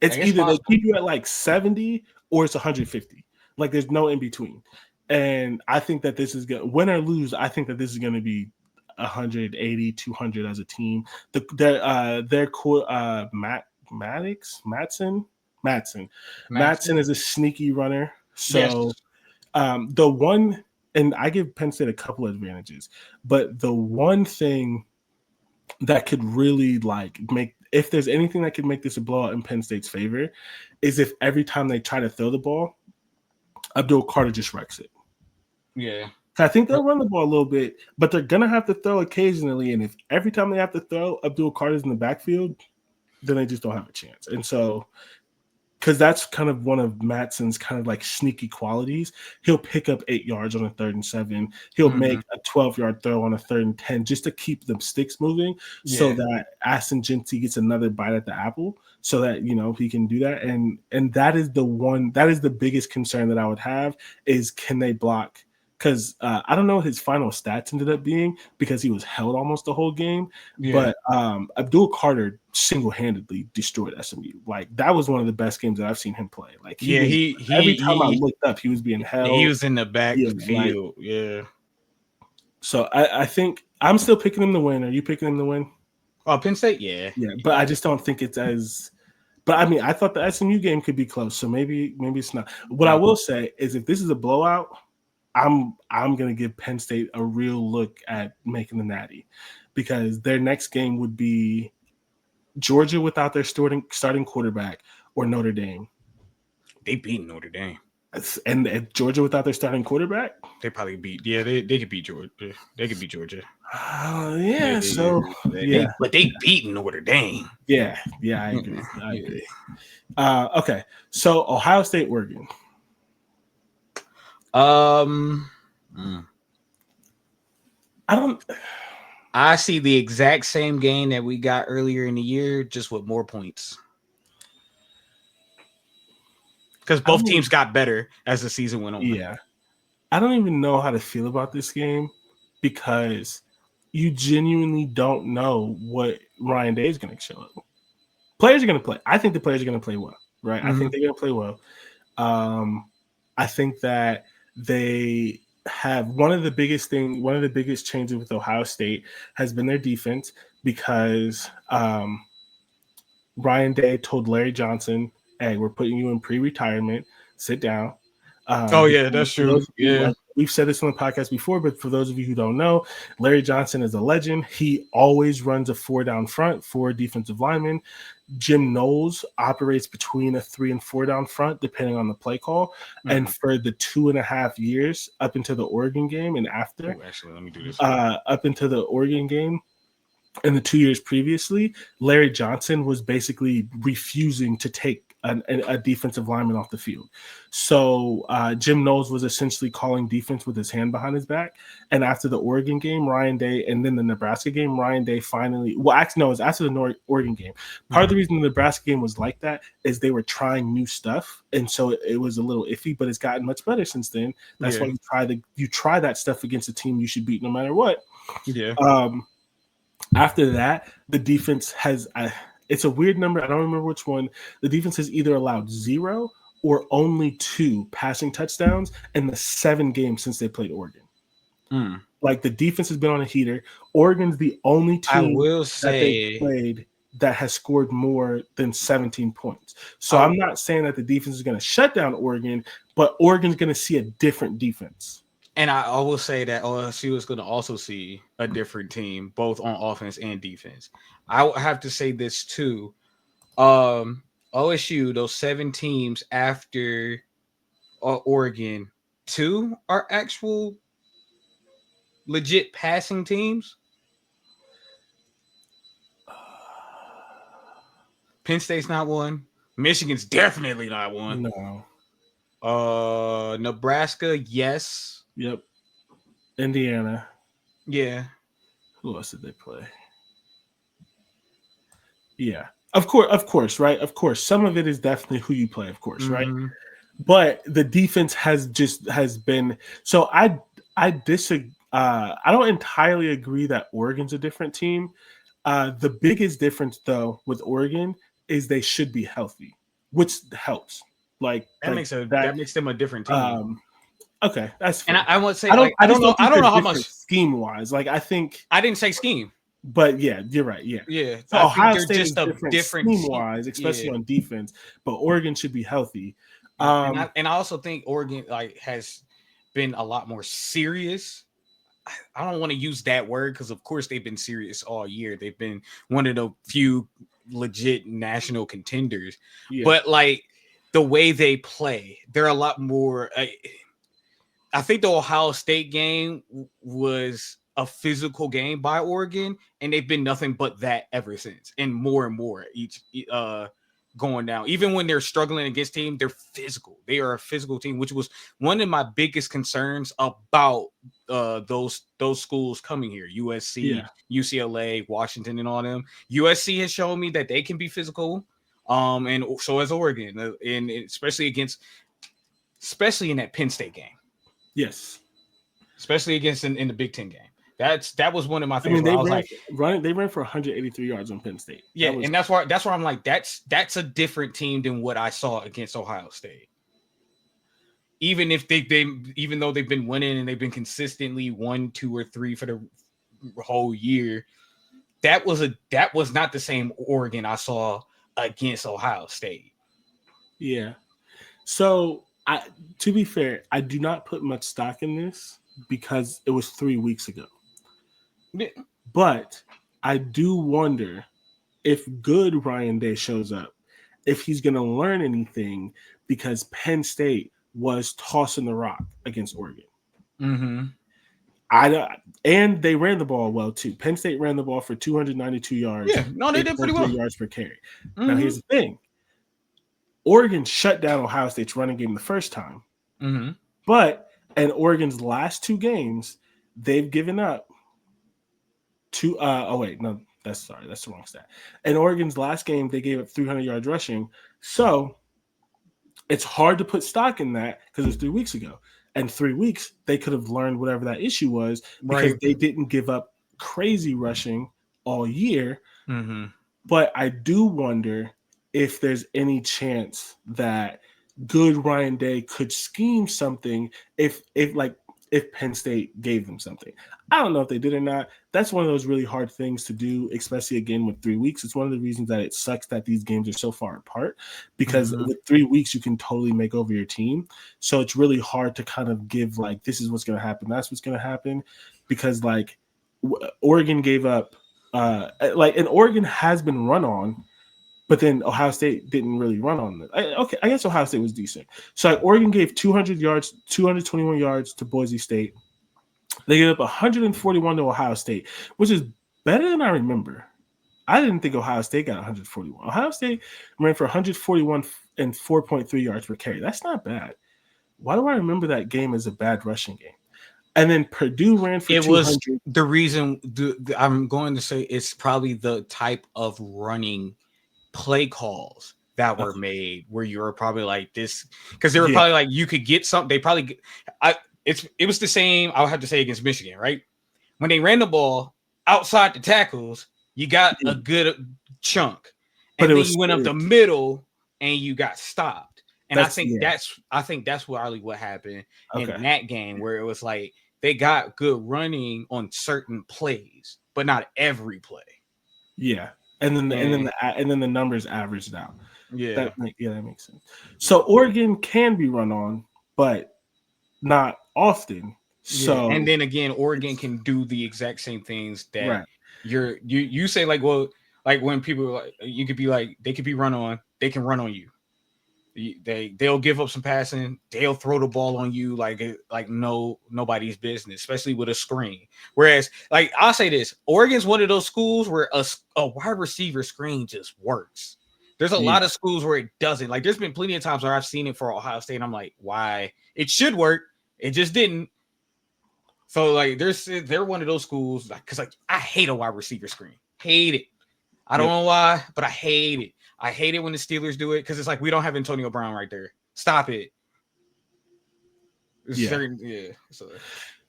It's either they keep you at like 70 or it's 150. Like there's no in between. And I think that this is going to win or lose. I think that this is going to be 180, 200 as a team. Their core, Matson is a sneaky runner. So the one, and I give Penn State a couple of advantages, but the one thing that could really if there's anything that could make this a blowout in Penn State's favor, is if every time they try to throw the ball, Abdul Carter just wrecks it. Yeah. I think they'll run the ball a little bit, but they're going to have to throw occasionally. And if every time they have to throw, Abdul Carter's in the backfield, then they just don't have a chance. And so because that's kind of one of Matson's kind of like sneaky qualities. He'll pick up 8 yards on a 3rd and 7. He'll make a 12-yard throw on a 3rd and 10 just to keep the sticks moving, so that Aston Jinty gets another bite at the apple, so that he can do that. And that is the biggest concern that I would have is, can they block? Because I don't know what his final stats ended up being, because he was held almost the whole game. But Abdul Carter single-handedly destroyed SMU. Like, that was one of the best games that I've seen him play. Like, every time I looked up, he was being held. He was in the backfield. So I think I'm still picking him to win. Are you picking him to win? Oh, Penn State, yeah. But I just don't think it's as. But I mean, I thought the SMU game could be close, so maybe it's not. What I will say is, if this is a blowout, I'm gonna give Penn State a real look at making the Natty, because their next game would be Georgia without their starting quarterback, or Notre Dame. They beat Notre Dame. And if Georgia without their starting quarterback, they probably beat. Yeah, they could beat Georgia. They could beat Georgia. But they beat Notre Dame. Yeah, I agree. Okay, so Ohio State, Oregon. I see the exact same game that we got earlier in the year, just with more points. Because both teams got better as the season went on. Yeah. I don't even know how to feel about this game, because you genuinely don't know what Ryan Day is going to show up. Players are going to play. I think the players are going to play well, right? I think they're going to play well. I think that they have one of the biggest changes with Ohio State has been their defense, because Ryan Day told Larry Johnson, "Hey, we're putting you in pre-retirement. Sit down." That's true. We've said this on the podcast before, but for those of you who don't know, Larry Johnson is a legend. He always runs a 4 down front, 4 defensive linemen. Jim Knowles operates between a 3 and 4 down front, depending on the play call. And for the 2.5 years up into the Oregon game and after, let me do this. Up into the Oregon game, in the 2 years previously, Larry Johnson was basically refusing to take a defensive lineman off the field. So Jim Knowles was essentially calling defense with his hand behind his back. And after the Oregon game, Ryan Day, and then the Nebraska game, Ryan Day finally – well, actually, no, it was after the Oregon game. Part of the reason the Nebraska game was like that is they were trying new stuff. And so it was a little iffy, but it's gotten much better since then. That's why you try that stuff against a team you should beat no matter what. Yeah. After that, the defense has it's a weird number. I don't remember which one. The defense has either allowed 0 or only 2 passing touchdowns in the 7 games since they played Oregon. Like, the defense has been on a heater. Oregon's the only team that they played that has scored more than 17 points. So I'm not saying that the defense is going to shut down Oregon, but Oregon's going to see a different defense. And I will say that OSU is going to also see a different team, both on offense and defense. I will have to say this too. OSU, those 7 teams after Oregon, 2 are actual legit passing teams. Penn State's not one. Michigan's definitely not one. No. Nebraska, yes. Yep. Indiana. Yeah. Who else did they play? Yeah. Of course, right? Of course. Some of it is definitely who you play, of course, right? But the defense has been so I disagree. I don't entirely agree that Oregon's a different team. The biggest difference though with Oregon is they should be healthy, which helps. That makes them a different team. Okay, that's fair. And I would say I don't know how much scheme wise. I think I didn't say scheme, but yeah, you're right. Yeah. So Ohio State is different scheme wise, especially on defense. But Oregon should be healthy. And I also think Oregon has been a lot more serious. I don't want to use that word because, of course, they've been serious all year. They've been one of the few legit national contenders. Yeah. But the way they play, they're a lot more. I think the Ohio State game was a physical game by Oregon, and they've been nothing but that ever since, and more each going down. Even when they're struggling against team, they're physical. They are a physical team, which was one of my biggest concerns about those schools coming here. USC, UCLA, Washington, and all them. USC has shown me that they can be physical. And so has Oregon, and especially in that Penn State game. Yes. Especially against in the Big Ten game. That was one of my things. They ran for 183 yards on Penn State. Yeah, and that's why I'm like, that's a different team than what I saw against Ohio State. Even if even though they've been winning and they've been consistently 1, 2, or 3 for the whole year, that was not the same Oregon I saw against Ohio State. Yeah. So to be fair, I do not put much stock in this because it was 3 weeks ago. But I do wonder if good Ryan Day shows up, if he's going to learn anything, because Penn State was tossing the rock against Oregon. Mm-hmm. And they ran the ball well too. Penn State ran the ball for 292 yards. Yeah, no, they did pretty well. Yards per carry. Mm-hmm. Now here's the thing: Oregon shut down Ohio State's running game the first time, but in Oregon's last 2 games, they've given up. That's the wrong stat. In Oregon's last game, they gave up 300 yards rushing. So it's hard to put stock in that because it was 3 weeks ago. And 3 weeks, they could have learned whatever that issue was because they didn't give up crazy rushing all year. Mm-hmm. But I do wonder if there's any chance that good Ryan Day could scheme something if Penn State gave them something. I don't know if they did or not. That's one of those really hard things to do, especially again with 3 weeks. It's one of the reasons that it sucks that these games are so far apart because with 3 weeks, you can totally make over your team. So it's really hard to kind of give like, this is what's going to happen. That's what's going to happen because like Oregon gave up and Oregon has been run on, but then Ohio State didn't really run on them. I guess Ohio State was decent. So Oregon gave 221 yards to Boise State. They gave up 141 to Ohio State, which is better than I remember. I didn't think Ohio State got 141. Ohio State ran for 141 and 4.3 yards per carry. That's not bad. Why do I remember that game as a bad rushing game? And then Purdue ran for 200. Was the reason I'm going to say it's probably the type of running play calls that were made where you were probably like this because they were probably like you could get something. They probably it was the same. I would have to say against Michigan, right? When they ran the ball outside the tackles, you got a good chunk, and then you went up the middle and you got stopped. And I think that's what happened in that game where it was like they got good running on certain plays, but not every play. Yeah. And then the numbers averaged out. Yeah. That makes sense. So Oregon can be run on, but not often. So and then again, Oregon can do the exact same things that you say like, well, like when people like you could be like they could be run on, they can run on you. They'll give up some passing, they'll throw the ball on you like nobody's business, especially with a screen. Whereas, like I'll say this, Oregon's one of those schools where a wide receiver screen just works. There's a lot of schools where it doesn't. Like there's been plenty of times where I've seen it for Ohio State, and I'm like, why? It should work, it just didn't. So like they're one of those schools because like I hate a wide receiver screen, hate it. I don't know why, but I hate it. I hate it when the Steelers do it because it's like we don't have Antonio Brown right there. Stop it.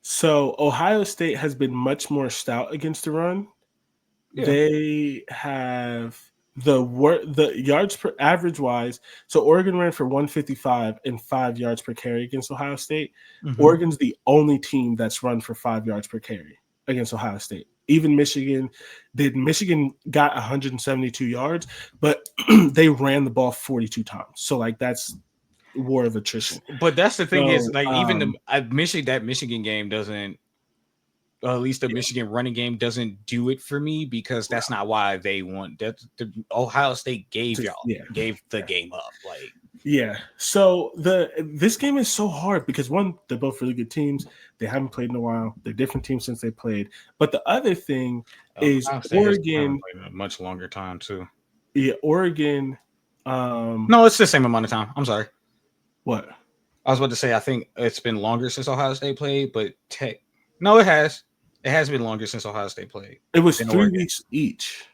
So Ohio State has been much more stout against the run. Yeah. They have the yards per average wise. So Oregon ran for 155 and 5 yards per carry against Ohio State. Mm-hmm. Oregon's the only team that's run for 5 yards per carry against Ohio State. Even Michigan got 172 yards, but they ran the ball 42 times. So like that's war of attrition. But that's the thing is like even that Michigan game doesn't, at least the Michigan running game doesn't do it for me because that's not why they won. That the Ohio State gave the game up. Like so this game is so hard because one, they're both really good teams. They haven't played in a while. They're different teams since they played. But the other thing is Oregon a much longer time too. Yeah, Oregon No, it's the same amount of time. I'm sorry. What? I was about to say I think it's been longer since Ohio State played, but no, it has. It has been longer since Ohio State played. It was 3 weeks each.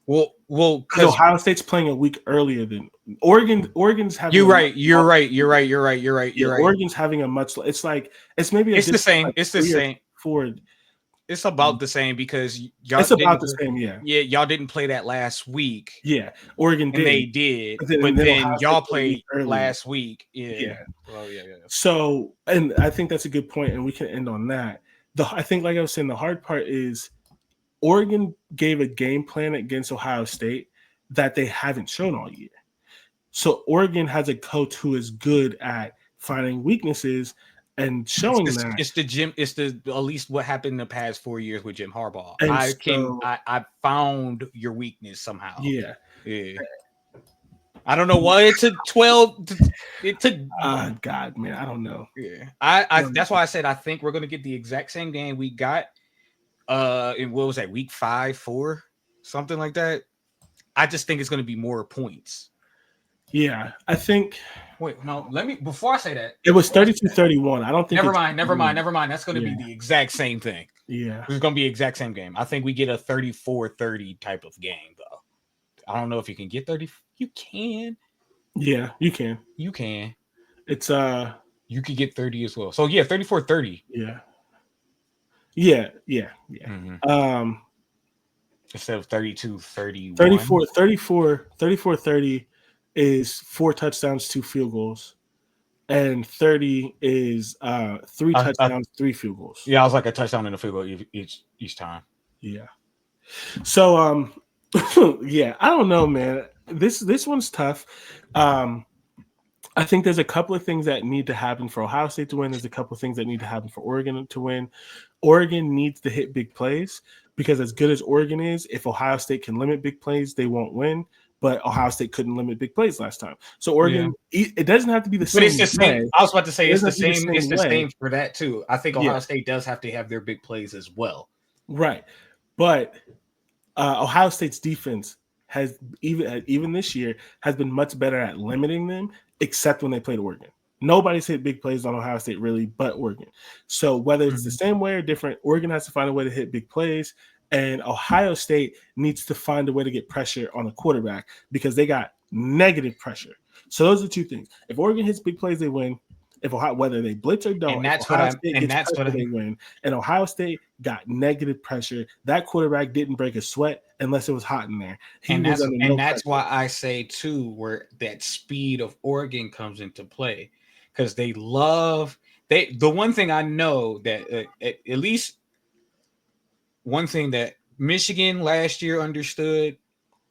Well, because Ohio State's playing a week earlier than Oregon's having. You're right. Oregon's having a much. It's like it's maybe it's the same. Like it's the same. Forward. It's about the same because y'all. It's about the same. Yeah. Yeah. Y'all didn't play that last week. Yeah. Oregon did. And they did. But then y'all played last week. Yeah. Well, yeah. So, and I think that's a good point, and we can end on that. I think, like I was saying, the hard part is Oregon gave a game plan against Ohio State that they haven't shown all year. So Oregon has a coach who is good at finding weaknesses and showing that. It's at least what happened in the past 4 years with Jim Harbaugh. And I found your weakness somehow. Yeah. I don't know why it took 12. It took. God, man, I don't know. Yeah, that's why I said I think we're gonna get the exact same game we got. In what was that, week 5, 4, something like that. I just think it's going to be more points. Yeah, I think. Wait, no, let me. Before I say that, it was 32-31. I don't think. Never mind. That's going to be the exact same thing. Yeah, it's going to be the exact same game. I think we get a 34-30 type of game, though. I don't know if you can get 30. You can. Yeah, you can. You can. It's You could get 30 as well. So yeah, 34-30. Yeah. Mm-hmm. Instead of 32-31. 34-30 is 4 touchdowns, 2 field goals, and 30 is 3 touchdowns, 3 field goals. Yeah, I was like a touchdown and a field goal each time. Yeah. So yeah, I don't know, man. This one's tough. I think there's a couple of things that need to happen for Ohio State to win. There's a couple of things that need to happen for Oregon to win. Oregon needs to hit big plays because as good as Oregon is, if Ohio State can limit big plays, they won't win. But Ohio State couldn't limit big plays last time. So Oregon, it doesn't have to be the same. But it's the same. I was about to say it's the same. It's the same for that too. I think Ohio State does have to have their big plays as well. Right. But Ohio State's defense has even this year has been much better at limiting them, except when they played Oregon. Nobody's hit big plays on Ohio State really, but Oregon. So whether it's the same way or different, Oregon has to find a way to hit big plays, and Ohio State needs to find a way to get pressure on the quarterback because they got negative pressure. So those are 2 things. If Oregon hits big plays, they win. If whether they blitz or don't, and that's what they win. And Ohio State got negative pressure. That quarterback didn't break a sweat unless it was hot in there. That's why I say too, where that speed of Oregon comes into play, because the one thing I know that at least one thing that Michigan last year understood,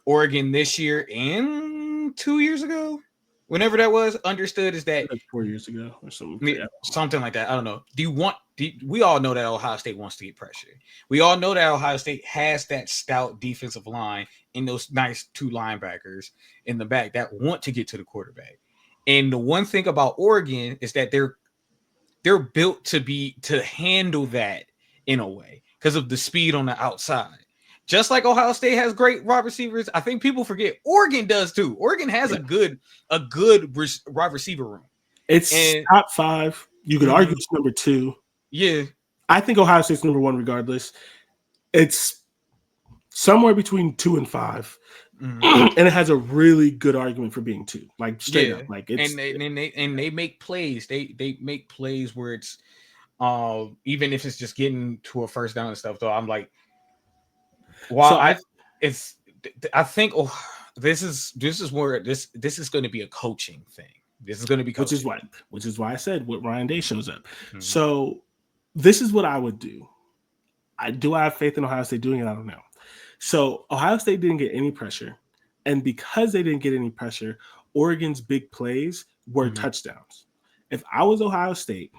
Oregon this year and 2 years ago, whenever that was, understood is that like 4 years ago or something. Something like that. I don't know. We all know that Ohio State wants to get pressure. We all know that Ohio State has that stout defensive line and those nice 2 linebackers in the back that want to get to the quarterback. And the one thing about Oregon is that they're built to handle that in a way because of the speed on the outside. Just like Ohio State has great wide receivers, I think people forget Oregon does too. Oregon has a good wide receiver room. It's top 5. You could argue it's number 2. Yeah, I think Ohio State's number 1 regardless. It's somewhere between 2 and 5, and it has a really good argument for being 2. Like straight up, like it's and they make plays. They make plays where it's even if it's just getting to a first down and stuff. Though I'm like. Well, I think this is where this is going to be a coaching thing. This is going to be coaching. Which is why I said when Ryan Day shows up. Mm-hmm. So this is what I would do. I have faith in Ohio State doing it. I don't know. So Ohio State didn't get any pressure, and because they didn't get any pressure, Oregon's big plays were touchdowns. If I was Ohio State,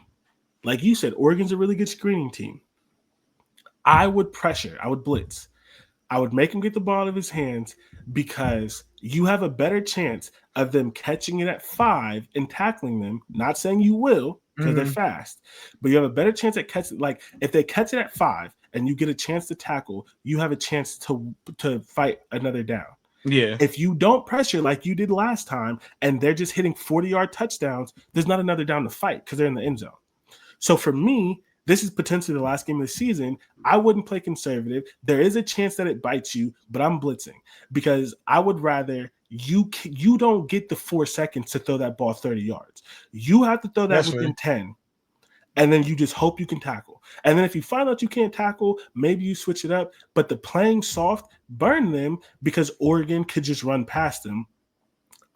like you said, Oregon's a really good screening team. I would pressure. I would blitz. I would make him get the ball out of his hands because you have a better chance of them catching it at 5 and tackling them. Not saying you will because they're fast, but you have a better chance at catching. Like if they catch it at 5 and you get a chance to tackle, you have a chance to fight another down. Yeah. If you don't pressure like you did last time and they're just hitting 40-yard touchdowns, there's not another down to fight because they're in the end zone. So for me, this is potentially the last game of the season. I wouldn't play conservative. There is a chance that it bites you, but I'm blitzing because I would rather you don't get the 4 seconds to throw that ball 30 yards. You have to throw that within 10, and then you just hope you can tackle. And then if you find out you can't tackle, maybe you switch it up. But the playing soft, burn them because Oregon could just run past them.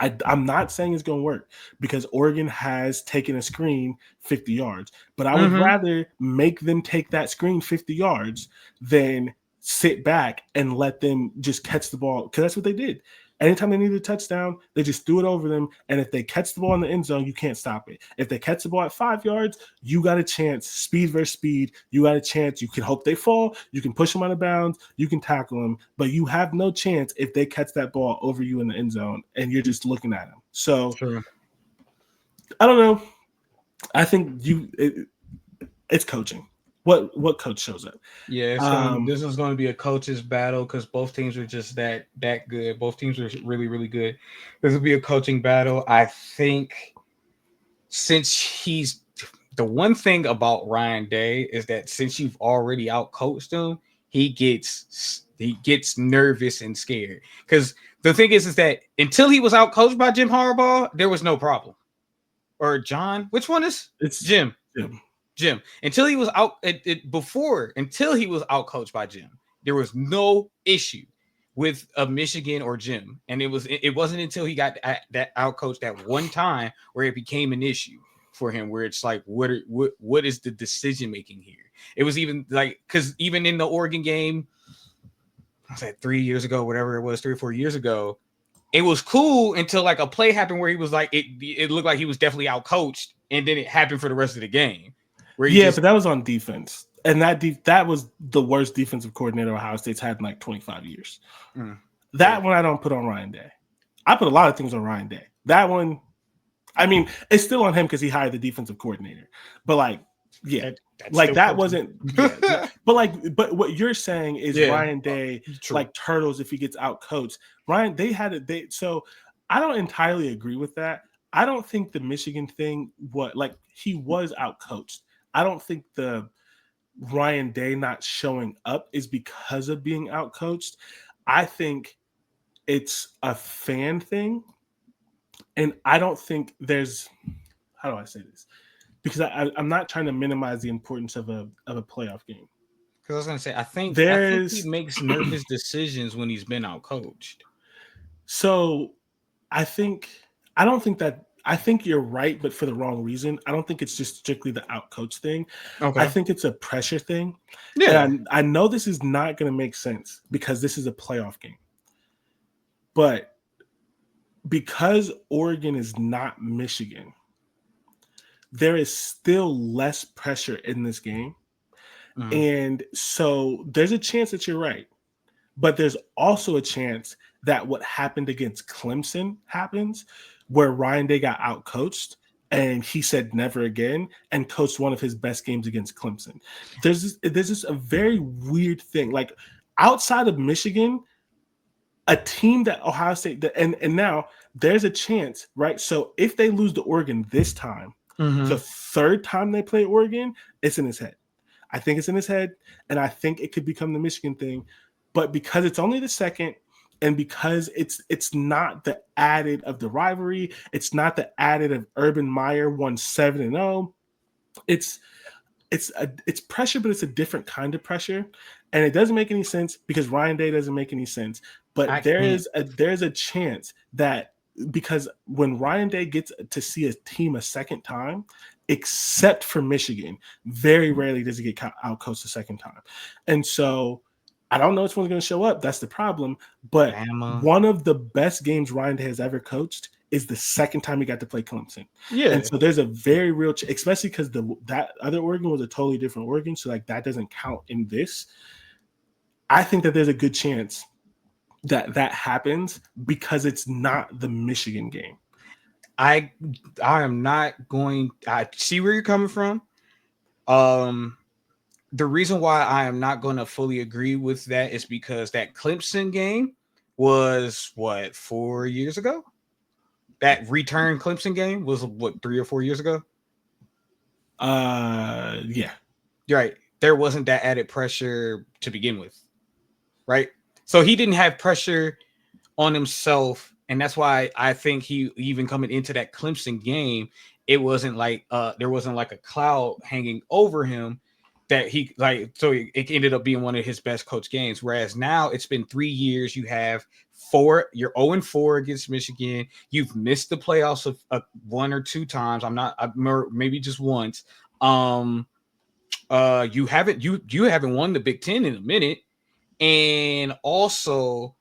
I'm not saying it's going to work because Oregon has taken a screen 50 yards, but I would rather make them take that screen 50 yards than sit back and let them just catch the ball, because that's what they did. Anytime they needed a touchdown, they just threw it over them. And if they catch the ball in the end zone, you can't stop it. If they catch the ball at 5 yards, you got a chance. Speed versus speed. You got a chance. You can hope they fall. You can push them out of bounds. You can tackle them. But you have no chance if they catch that ball over you in the end zone and you're just looking at them. So I don't know. I think it's coaching. What coach shows up? Yeah, this is going to be a coach's battle because both teams are just that good. Both teams are really, really good. This will be a coaching battle. I think since the one thing about Ryan Day is that since you've already outcoached him, he gets nervous and scared. Because the thing is that until he was outcoached by Jim Harbaugh, there was no problem. Or John, which one is? It's Jim. Until he was until he was outcoached by Jim, there was no issue with Michigan or Jim, and it wasn't until he got that outcoached that one time where it became an issue for him, where it's like, what is the decision making here? It was even like, because even in the Oregon game, I said 3 years ago, whatever it was, 3 or 4 years ago, it was cool until like a play happened where he was like, it looked like he was definitely outcoached, and then it happened for the rest of the game. But that was on defense, and that was the worst defensive coordinator Ohio State's had in like 25 years. That one I don't put on Ryan Day. I put a lot of things on Ryan Day. That one, I mean, it's still on him because he hired the defensive coordinator. But like, yeah, that wasn't. Yeah, but what you're saying is Ryan Day like turtles if he gets outcoached. Ryan, so I don't entirely agree with that. I don't think the Michigan thing he was outcoached. I don't think the Ryan Day not showing up is because of being outcoached. I think it's a fan thing. And I don't think there's, how do I say this? Because I'm not trying to minimize the importance of a playoff game. Because I was going to say, I think he makes nervous decisions when he's been outcoached. So I think you're right, but for the wrong reason. I don't think it's just strictly the outcoach thing. Okay. I think it's a pressure thing. Yeah. And I know this is not going to make sense because this is a playoff game. But because Oregon is not Michigan, there is still less pressure in this game. And so there's a chance that you're right. But there's also a chance that what happened against Clemson happens, where Ryan Day got outcoached and he said never again and coached one of his best games against Clemson. There's this a very weird thing. Like outside of Michigan, a team that Ohio State and now there's a chance, right? So if they lose to Oregon this time, the third time they play Oregon, it's in his head. I think it's in his head, and I think it could become the Michigan thing. But because it's only the second, and because it's not the added of the rivalry, it's not the added of Urban Meyer won 7-0. It's pressure, but it's a different kind of pressure, and it doesn't make any sense because Ryan Day doesn't make any sense. But there's a chance that because when Ryan Day gets to see a team a second time, except for Michigan, very rarely does he get outcoached the second time, and so. I don't know which one's going to show up. That's the problem. But one of the best games Ryan Day has ever coached is the second time he got to play Clemson. Yeah. And so there's a very real, especially because that other Oregon was a totally different Oregon. So like that doesn't count in this. I think that there's a good chance that happens because it's not the Michigan game. I am not going. I see where you're coming from. The reason why I am not going to fully agree with that is because that Clemson game was what 4 years ago. That return Clemson game was what 3 or 4 years ago. Yeah, You're right. There wasn't that added pressure to begin with, right? So he didn't have pressure on himself, and that's why I think he even coming into that Clemson game, it wasn't like there wasn't like a cloud hanging over him that he like. So it ended up being one of his best coach games. Whereas now it's been 3 years. You have you're 0-4 against Michigan. You've missed the playoffs of 1 or 2 times. Maybe just once. You haven't won the Big Ten in a minute, and also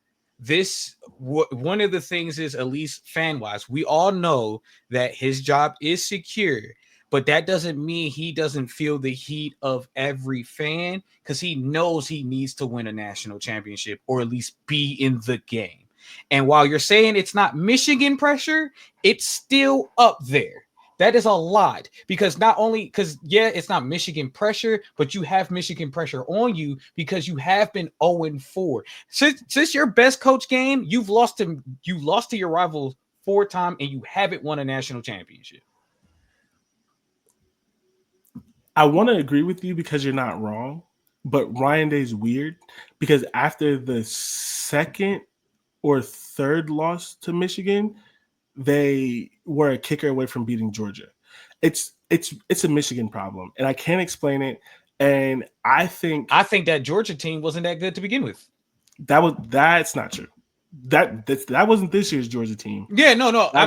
one of the things is, at least fan wise, we all know that his job is secure, but that doesn't mean he doesn't feel the heat of every fan, because he knows he needs to win a national championship or at least be in the game. And while you're saying it's not Michigan pressure, it's still up there. That is a lot, because it's not Michigan pressure, but you have Michigan pressure on you because you have been 0-4. Since your best coach game, you lost to your rivals 4 times and you haven't won a national championship. I want to agree with you because you're not wrong, but Ryan Day's weird because after the second or third loss to Michigan, they were a kicker away from beating Georgia. It's a Michigan problem, and I can't explain it. And I think that Georgia team wasn't that good to begin with. That's not true. That wasn't this year's Georgia team. Yeah, no. I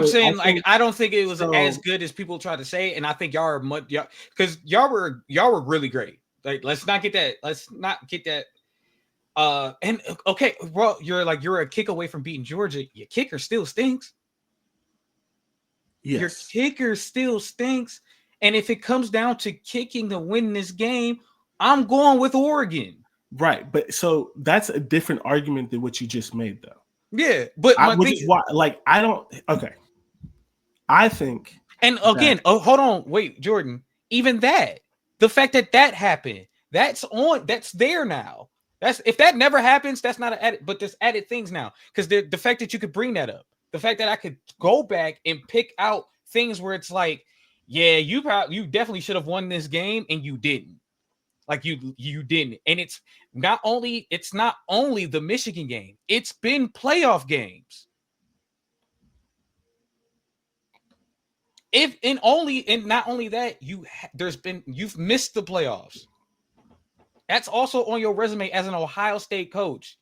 don't think it was as good as people try to say, and I think y'all are because y'all were really great. Like, let's not get that. And okay, well, you're a kick away from beating Georgia. Your kicker still stinks. Yes. Your kicker still stinks. And if it comes down to kicking to win this game, I'm going with Oregon. Right. But so that's a different argument than what you just made, though. Yeah. But I think. And again, hold on. Wait, Jordan. Even that, the fact that happened, that's there now. If that never happens, that's not an added, but there's added things now. Because the fact that you could bring that up. The fact that I could go back and pick out things where it's like, yeah, you definitely should have won this game and you didn't. Like you didn't. And it's not only the Michigan game. It's been playoff games. Not only that, you've missed the playoffs. That's also on your resume as an Ohio State coach.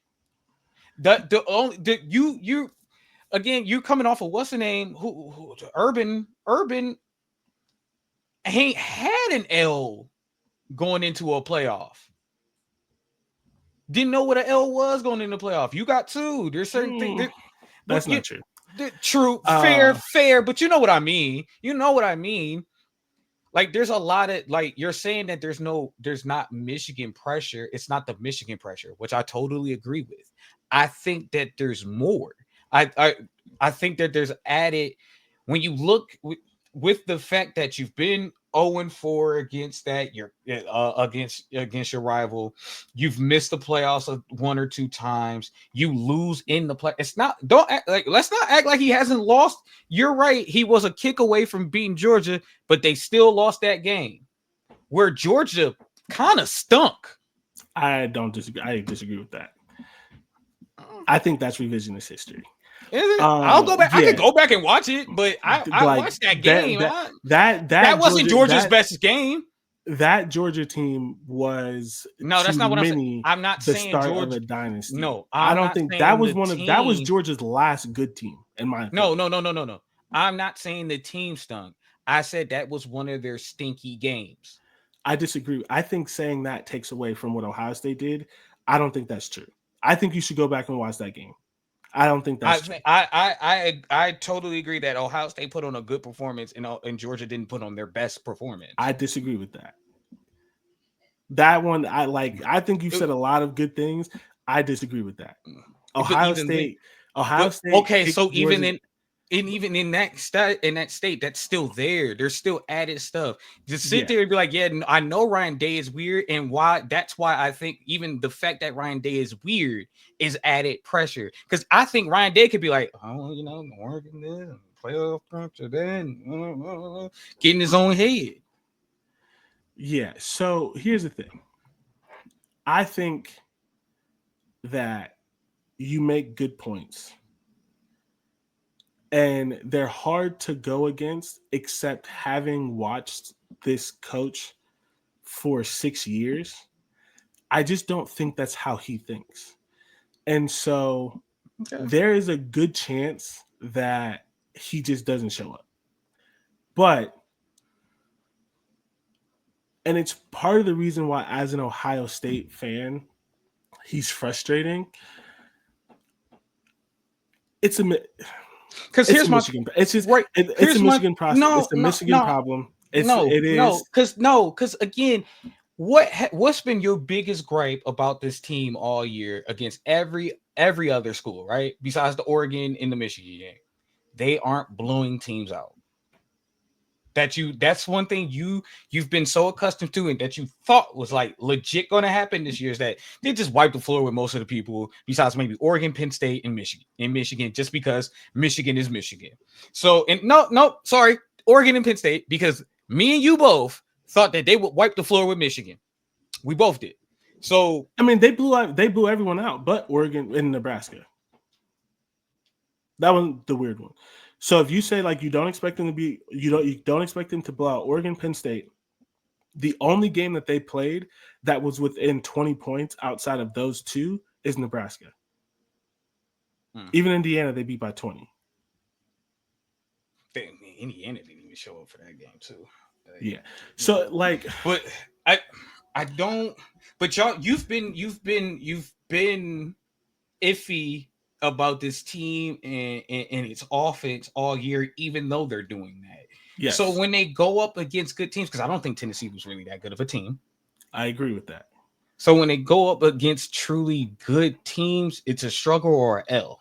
Again, you coming off of what's the name? Who Urban ain't had an L going into a playoff. Didn't know what an L was going into the playoff. You got 2. There's certain things. That's not true. True, fair, but you know what I mean. Like, there's a lot of, like, you're saying that there's not Michigan pressure. It's not the Michigan pressure, which I totally agree with. I think that there's more. I think that there's added, when you look with the fact that you've been 0-4 against that, you're against your rival, you've missed the playoffs 1 or 2 times, you lose in the play. Let's not act like he hasn't lost. You're right, he was a kick away from beating Georgia, but they still lost that game where Georgia kind of stunk. I disagree. I disagree with that. I think that's revisionist history. Is it? I'll go back. Yeah. I could go back and watch it, but I watched that game. That wasn't Georgia's best game. That Georgia team was that's not what I'm saying. I'm not saying start Georgia of a dynasty. No, I don't think that was that was Georgia's last good team in my opinion. No. I'm not saying the team stunk. I said that was one of their stinky games. I disagree. I think saying that takes away from what Ohio State did. I don't think that's true. I think you should go back and watch that game. I don't think that's true. I totally agree that Ohio State put on a good performance and Georgia didn't put on their best performance. I disagree with that. That one, I think you've said a lot of good things. I disagree with that. Ohio State. Okay, so Georgia, And even in that state, that's still there. There's still added stuff. Just sit Yeah. there and be like, yeah, I know Ryan Day is weird, and that's why I think even the fact that Ryan Day is weird is added pressure. Because I think Ryan Day could be like, oh, Oregon this, playoff pressure, then get in his own head. Yeah. So here's the thing. I think that you make good points. And they're hard to go against, except having watched this coach for 6 years. I just don't think that's how he thinks. And so there is a good chance that he just doesn't show up. But, and it's part of the reason why, as an Ohio State fan, he's frustrating. It's a because it's a Michigan. It's just right. it's a Michigan process. It's a Michigan problem. It is because again, what's been your biggest gripe about this team all year against every other school, right? Besides the Oregon and the Michigan game, they aren't blowing teams out. That's one thing you've been so accustomed to and that you thought was like legit going to happen this year is that they just wiped the floor with most of the people besides maybe Oregon, Penn State, and Michigan, just because Michigan is Michigan. So, and no, sorry, Oregon and Penn State, because me and you both thought that they would wipe the floor with Michigan. We both did. So, I mean, they blew everyone out, but Oregon and Nebraska. That was the weird one. So if you say like you don't expect them to blow out Oregon, Penn State, the only game that they played that was within 20 points outside of those two is Nebraska. Even Indiana, they beat by 20. Indiana didn't even show up for that game too. Yeah. So like, but I don't. But y'all, you've been iffy about this team and its offense all year, even though they're doing that. Yes. So when they go up against good teams, because I don't think Tennessee was really that good of a team. I agree with that. So when they go up against truly good teams, it's a struggle or an L.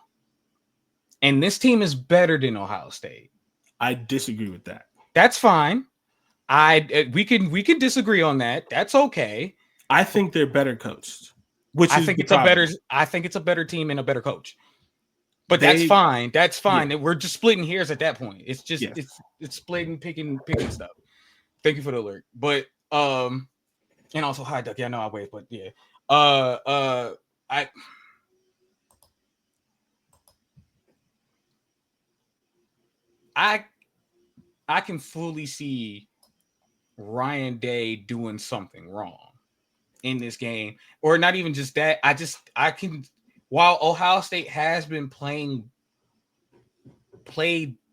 And this team is better than Ohio State. I disagree with that. That's fine. We can disagree on that. That's okay. I think they're better coached. I think it's a better team and a better coach. But that's fine. That's fine. Yeah. We're just splitting hairs at that point. It's just it's splitting, picking stuff. Thank you for the alert. But and also hi Duck. Yeah, I know I wave, but yeah. I can fully see Ryan Day doing something wrong in this game, or not even just that. I can. While Ohio State has been played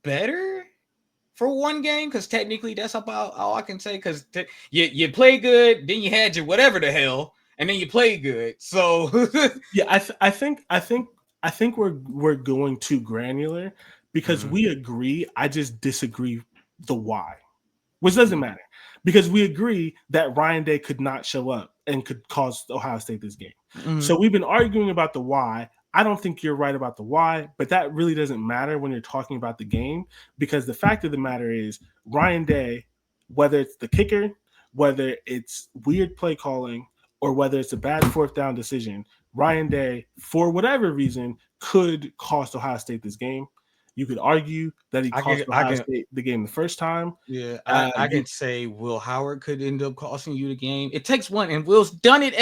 better for one game, because technically that's about all I can say. Because you play good, then you had your whatever the hell, and then you play good. So yeah, I think we're going too granular because we agree. I just disagree the why, which doesn't matter because we agree that Ryan Day could not show up and could cause Ohio State this game. So we've been arguing about the why. I don't think you're right about the why, but that really doesn't matter when you're talking about the game because the fact of the matter is Ryan Day, whether it's the kicker, whether it's weird play calling, or whether it's a bad fourth down decision, Ryan Day, for whatever reason, could cost Ohio State this game. You could argue that he cost Ohio State the game the first time. Yeah, I can say Will Howard could end up costing you the game. It takes one, and Will's done it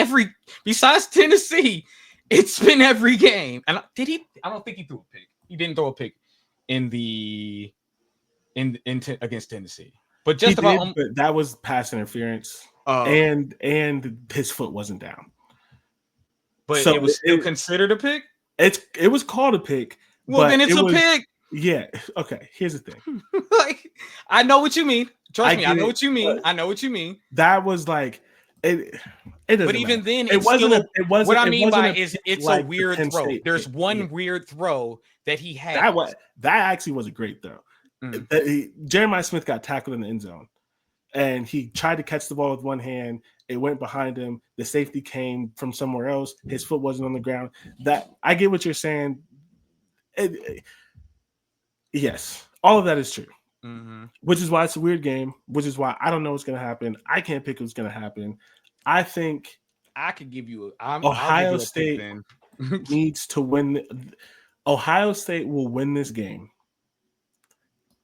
besides Tennessee, it's been every game. And did he? I don't think he threw a pick. He didn't throw a pick against Tennessee. But just but that was pass interference, and his foot wasn't down. But so it was still considered a pick? It was called a pick. Well, then it's a pick. Yeah. Okay. Here's the thing. Like, I know what you mean. Trust me, I know what you mean. I know what you mean. That was like it. But even matter. then, it wasn't. What I mean by it's like a weird throw. There's one weird throw that he had. That actually was a great throw. Jeremiah Smith got tackled in the end zone, and he tried to catch the ball with one hand. It went behind him. The safety came from somewhere else. His foot wasn't on the ground. That I get what you're saying. Yes, all of that is true. Mm-hmm. Which is why it's a weird game. Which is why I don't know what's going to happen. I can't pick what's going to happen. I think I could give you. I'll give Ohio you a pick State then. needs to win. Ohio State will win this game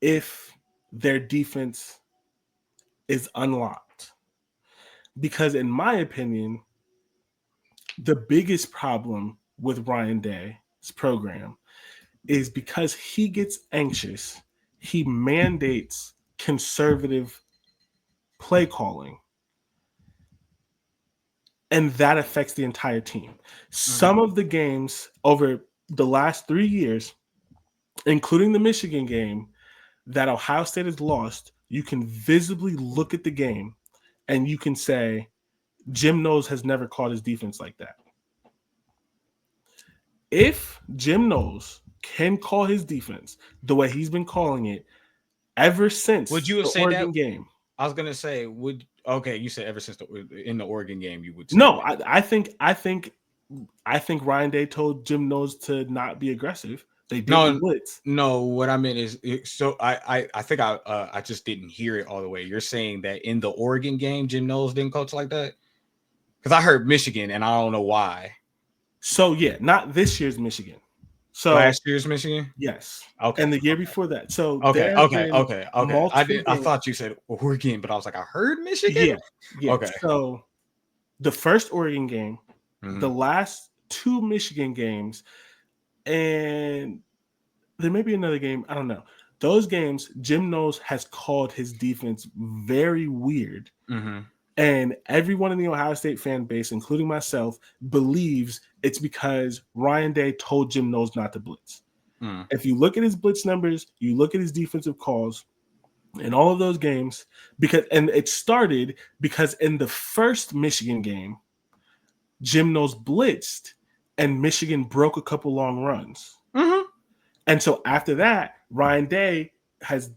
if their defense is unlocked. Because, in my opinion, the biggest problem with Ryan Day's program is because he gets anxious, he mandates conservative play calling, and that affects the entire team. Some of the games over the last 3 years, including the Michigan game, that Ohio State has lost, you can visibly look at the game and you can say, Jim Knowles has never called his defense like that. If Jim Knowles can call his defense the way he's been calling it ever since Would you have the said that? Oregon game. I was gonna say, you said ever since in the Oregon game, you would say No, that. I think Ryan Day told Jim Knowles to not be aggressive. They didn't No, blitz. no. What I meant is, so I think I just didn't hear it all the way. You're saying that in the Oregon game, Jim Knowles didn't coach like that? Because I heard Michigan, and I don't know why. So yeah, not this year's Michigan. So Last year's Michigan. yes, Okay. and the year before that. So Okay. there have Okay. been Okay. Okay. multiple I games. thought you said Oregon, but I was like, I heard Michigan. Yeah, yeah. Okay. So the first Oregon game, Mm-hmm. the last two Michigan games, and there may be another game. I don't know. Those games, Jim Knowles has called his defense very weird. Mm-hmm. And everyone in the Ohio State fan base, including myself, believes it's because Ryan Day told Jim Knowles not to blitz. Mm. If you look at his blitz numbers, you look at his defensive calls in all of those games, and it started because in the first Michigan game, Jim Knowles blitzed and Michigan broke a couple long runs. Mm-hmm. And so after that, Ryan Day has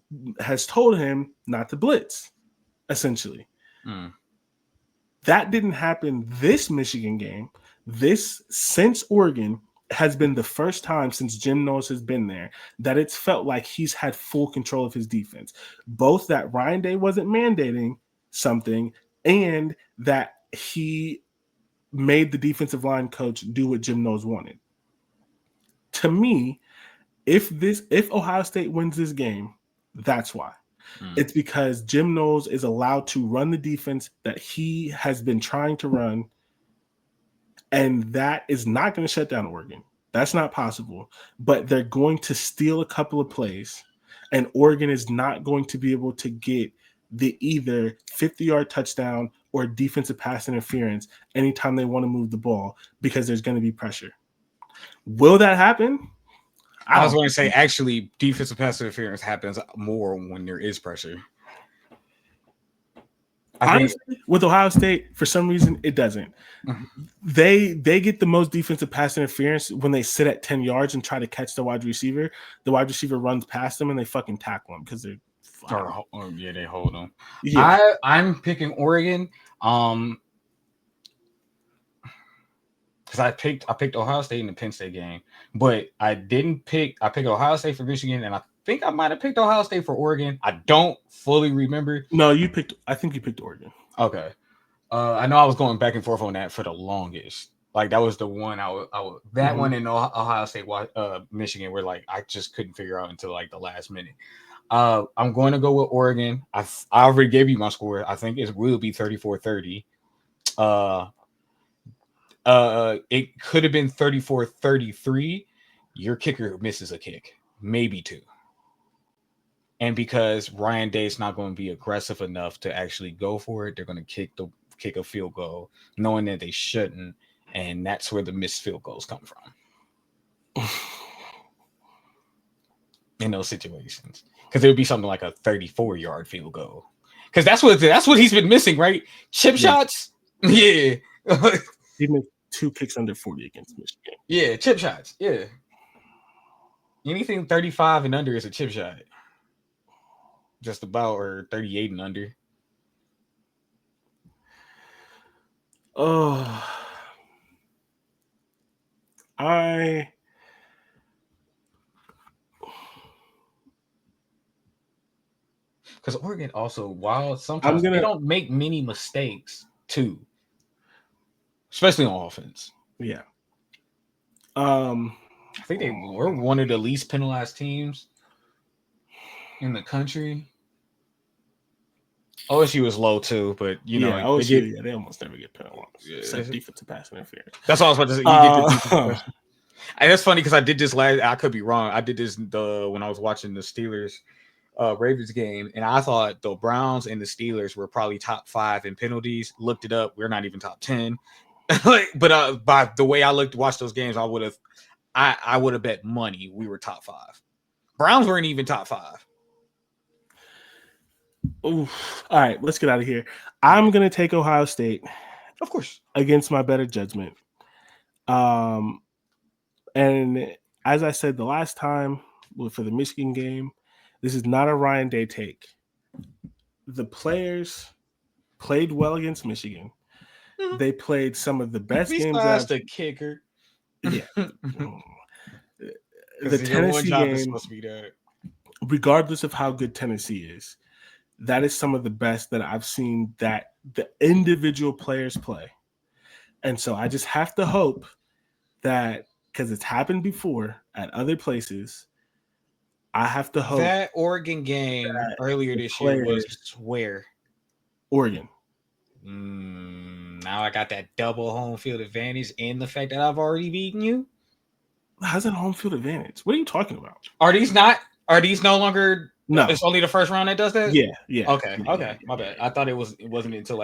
told him not to blitz, essentially. Mm. That didn't happen this Michigan game. This, since Oregon, has been the first time since Jim Knowles has been there that it's felt like he's had full control of his defense. Both that Ryan Day wasn't mandating something and that he made the defensive line coach do what Jim Knowles wanted. To me, if Ohio State wins this game, that's why. It's because Jim Knowles is allowed to run the defense that he has been trying to run, and that is not going to shut down Oregon. That's not possible. But they're going to steal a couple of plays, and Oregon is not going to be able to get the either 50-yard touchdown or defensive pass interference anytime they want to move the ball because there's going to be pressure. Will that happen? I was going to say, actually, defensive pass interference happens more when there is pressure. Honestly, with Ohio State, for some reason, it doesn't. They get the most defensive pass interference when they sit at 10 yards and try to catch the wide receiver. The wide receiver runs past them and they fucking tackle them because they're yeah, they hold them. Yeah. I'm picking Oregon. Because I picked Ohio State in the Penn State game, but I picked Ohio State for Michigan, and I think I might have picked Ohio State for Oregon. I don't fully remember. No, I think you picked Oregon. Okay. I know I was going back and forth on that for the longest. Like that was the one one in Ohio State, Michigan, where like I just couldn't figure out until like the last minute. I'm going to go with Oregon. I already gave you my score. I think it will be 34-30. It could have been 34-33. Your kicker misses a kick, maybe two. And because Ryan Day's not going to be aggressive enough to actually go for it, they're going to kick a field goal, knowing that they shouldn't, and that's where the missed field goals come from. In those situations, because it would be something like a 34-yard field goal, because that's what he's been missing, right? Chip shots, yeah. He made 2 kicks under 40 against Michigan. Yeah, chip shots, yeah. Anything 35 and under is a chip shot. Just about, or 38 and under. Oh, Because Oregon also, while sometimes they don't make many mistakes too, especially on offense. Yeah. I think they were one of the least penalized teams in the country. OSU is low too, but you know, OSU, they almost never get penalized. Except defensive pass interference. That's all I was about to say. You get the defensive pass. And that's funny because I did this I could be wrong. I did this when I was watching the Steelers Ravens game, and I thought the Browns and the Steelers were probably top 5 in penalties. Looked it up. We're not even top 10. But by the way I watched those games, I would have bet money we were top 5. Browns weren't even top 5. Ooh. All right, let's get out of here. I'm gonna take Ohio State, of course, against my better judgment. And as I said the last time for the Michigan game, this is not a Ryan Day take. The players played well against Michigan. Mm-hmm. They played some of the best games. Besides the kicker. Yeah. The Tennessee game, regardless of how good Tennessee is, that is some of the best that I've seen that the individual players play. And so I just have to hope that, because it's happened before at other places, I have to hope that Oregon game earlier this year was where? Oregon. Now I got that double home field advantage and the fact that I've already beaten you. How's that home field advantage? What are you talking about? Are these no longer? No, it's only the first round that does that. Yeah. Okay. My bad. I thought it wasn't until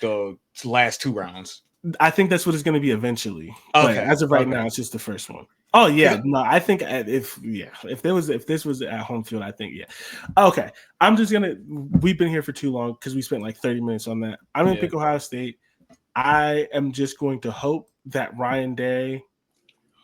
the last 2 rounds. I think that's what it's going to be eventually. Okay. But as of right now, it's just the first one. Oh yeah, no, I think if this was at home field, I think Okay, we've been here for too long because we spent like 30 minutes on that. I'm gonna pick Ohio State. I am just going to hope that Ryan Day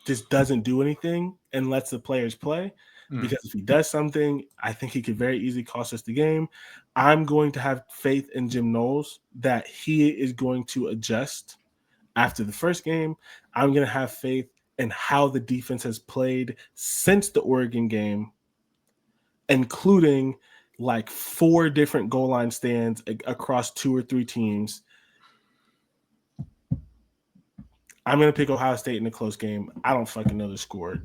just doesn't do anything and lets the players play. Because if he does something, I think he could very easily cost us the game. I'm going to have faith in Jim Knowles that he is going to adjust after the first game. I'm going to have faith in how the defense has played since the Oregon game, including like 4 different goal line stands across 2 or 3 teams. I'm going to pick Ohio State in a close game. I don't fucking know the score.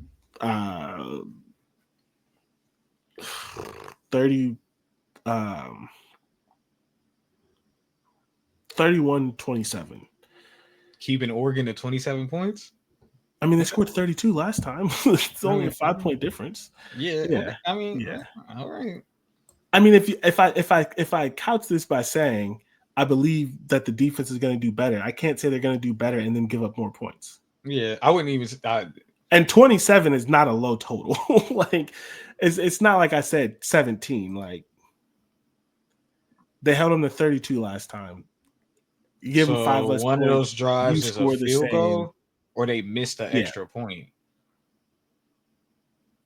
31-27. Keeping Oregon to 27 points? I mean, they scored 32 last time. It's only a 5-point difference. Yeah. Okay. I mean, all right. I mean, if I couch this by saying I believe that the defense is going to do better, I can't say they're going to do better and then give up more points. Yeah, I wouldn't even. And 27 is not a low total. Like, it's not like I said 17. Like, they held them to 32 last time. You give them 5 less one points, of those drives is a field goal, or they missed an extra point.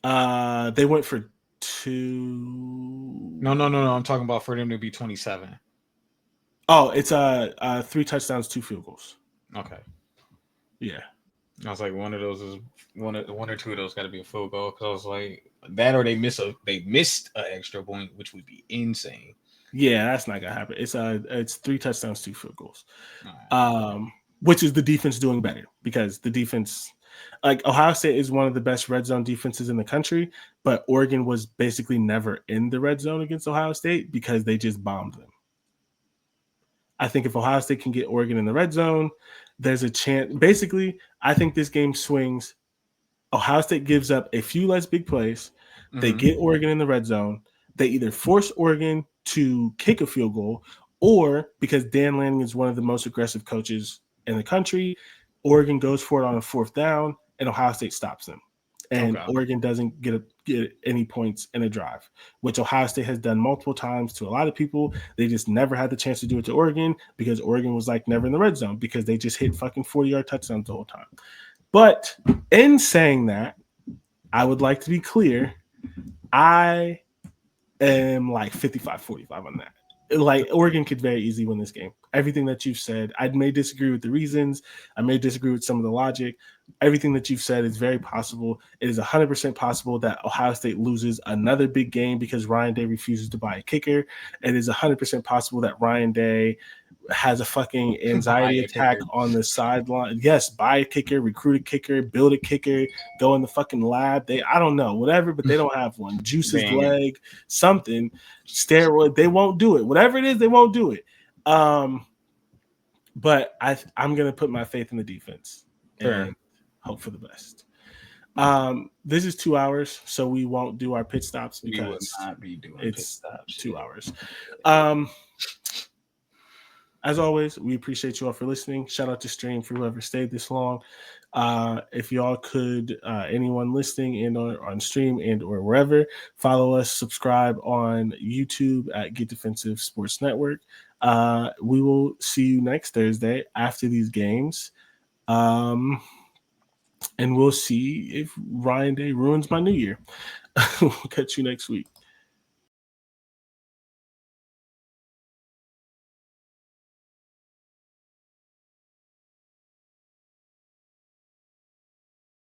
They went for 2. No. I'm talking about for them to be 27. Oh, it's 3 touchdowns, 2 field goals. Okay. Yeah. I was like, one of those is one or 2 of those got to be a field goal, because I was like that, or they missed an extra point, which would be insane. Yeah, that's not gonna happen. It's 3 touchdowns, 2 field goals, which is the defense doing better, because the defense, like Ohio State is one of the best red zone defenses in the country, but Oregon was basically never in the red zone against Ohio State because they just bombed them. I think if Ohio State can get Oregon in the red zone, there's a chance. Basically, I think this game swings. Ohio State gives up a few less big plays. They get Oregon in the red zone. They either force Oregon to kick a field goal, or because Dan Lanning is one of the most aggressive coaches in the country, Oregon goes for it on a 4th down, and Ohio State stops them. And Oregon doesn't get any points in a drive, which Ohio State has done multiple times to a lot of people. They just never had the chance to do it to Oregon because Oregon was like never in the red zone because they just hit fucking 40-yard touchdowns the whole time. But in saying that, I would like to be clear. I am like 55-45 on that. like Oregon could very easily win this game. Everything that you've said, I may disagree with the reasons. I may disagree with some of the logic. Everything that you've said is very possible. It is 100% possible that Ohio State loses another big game because Ryan Day refuses to buy a kicker. It is 100% possible that Ryan Day has a fucking anxiety attack on the sideline. Yes, buy a kicker, recruit a kicker, build a kicker, go in the fucking lab. I don't know, whatever, but they don't have one. Juice his leg, something, steroid. They won't do it. Whatever it is, they won't do it. But I'm gonna put my faith in the defense and hope for the best. This is 2 hours, so we won't do our pit stops because we will not be doing it's pit stops. 2 hours. As always, we appreciate you all for listening. Shout out to Stream for whoever stayed this long. If y'all could, anyone listening and on Stream and or wherever, follow us, subscribe on YouTube at Get Defensive Sports Network. We will see you next Thursday after these games. And we'll see if Ryan Day ruins my new year. We'll catch you next week.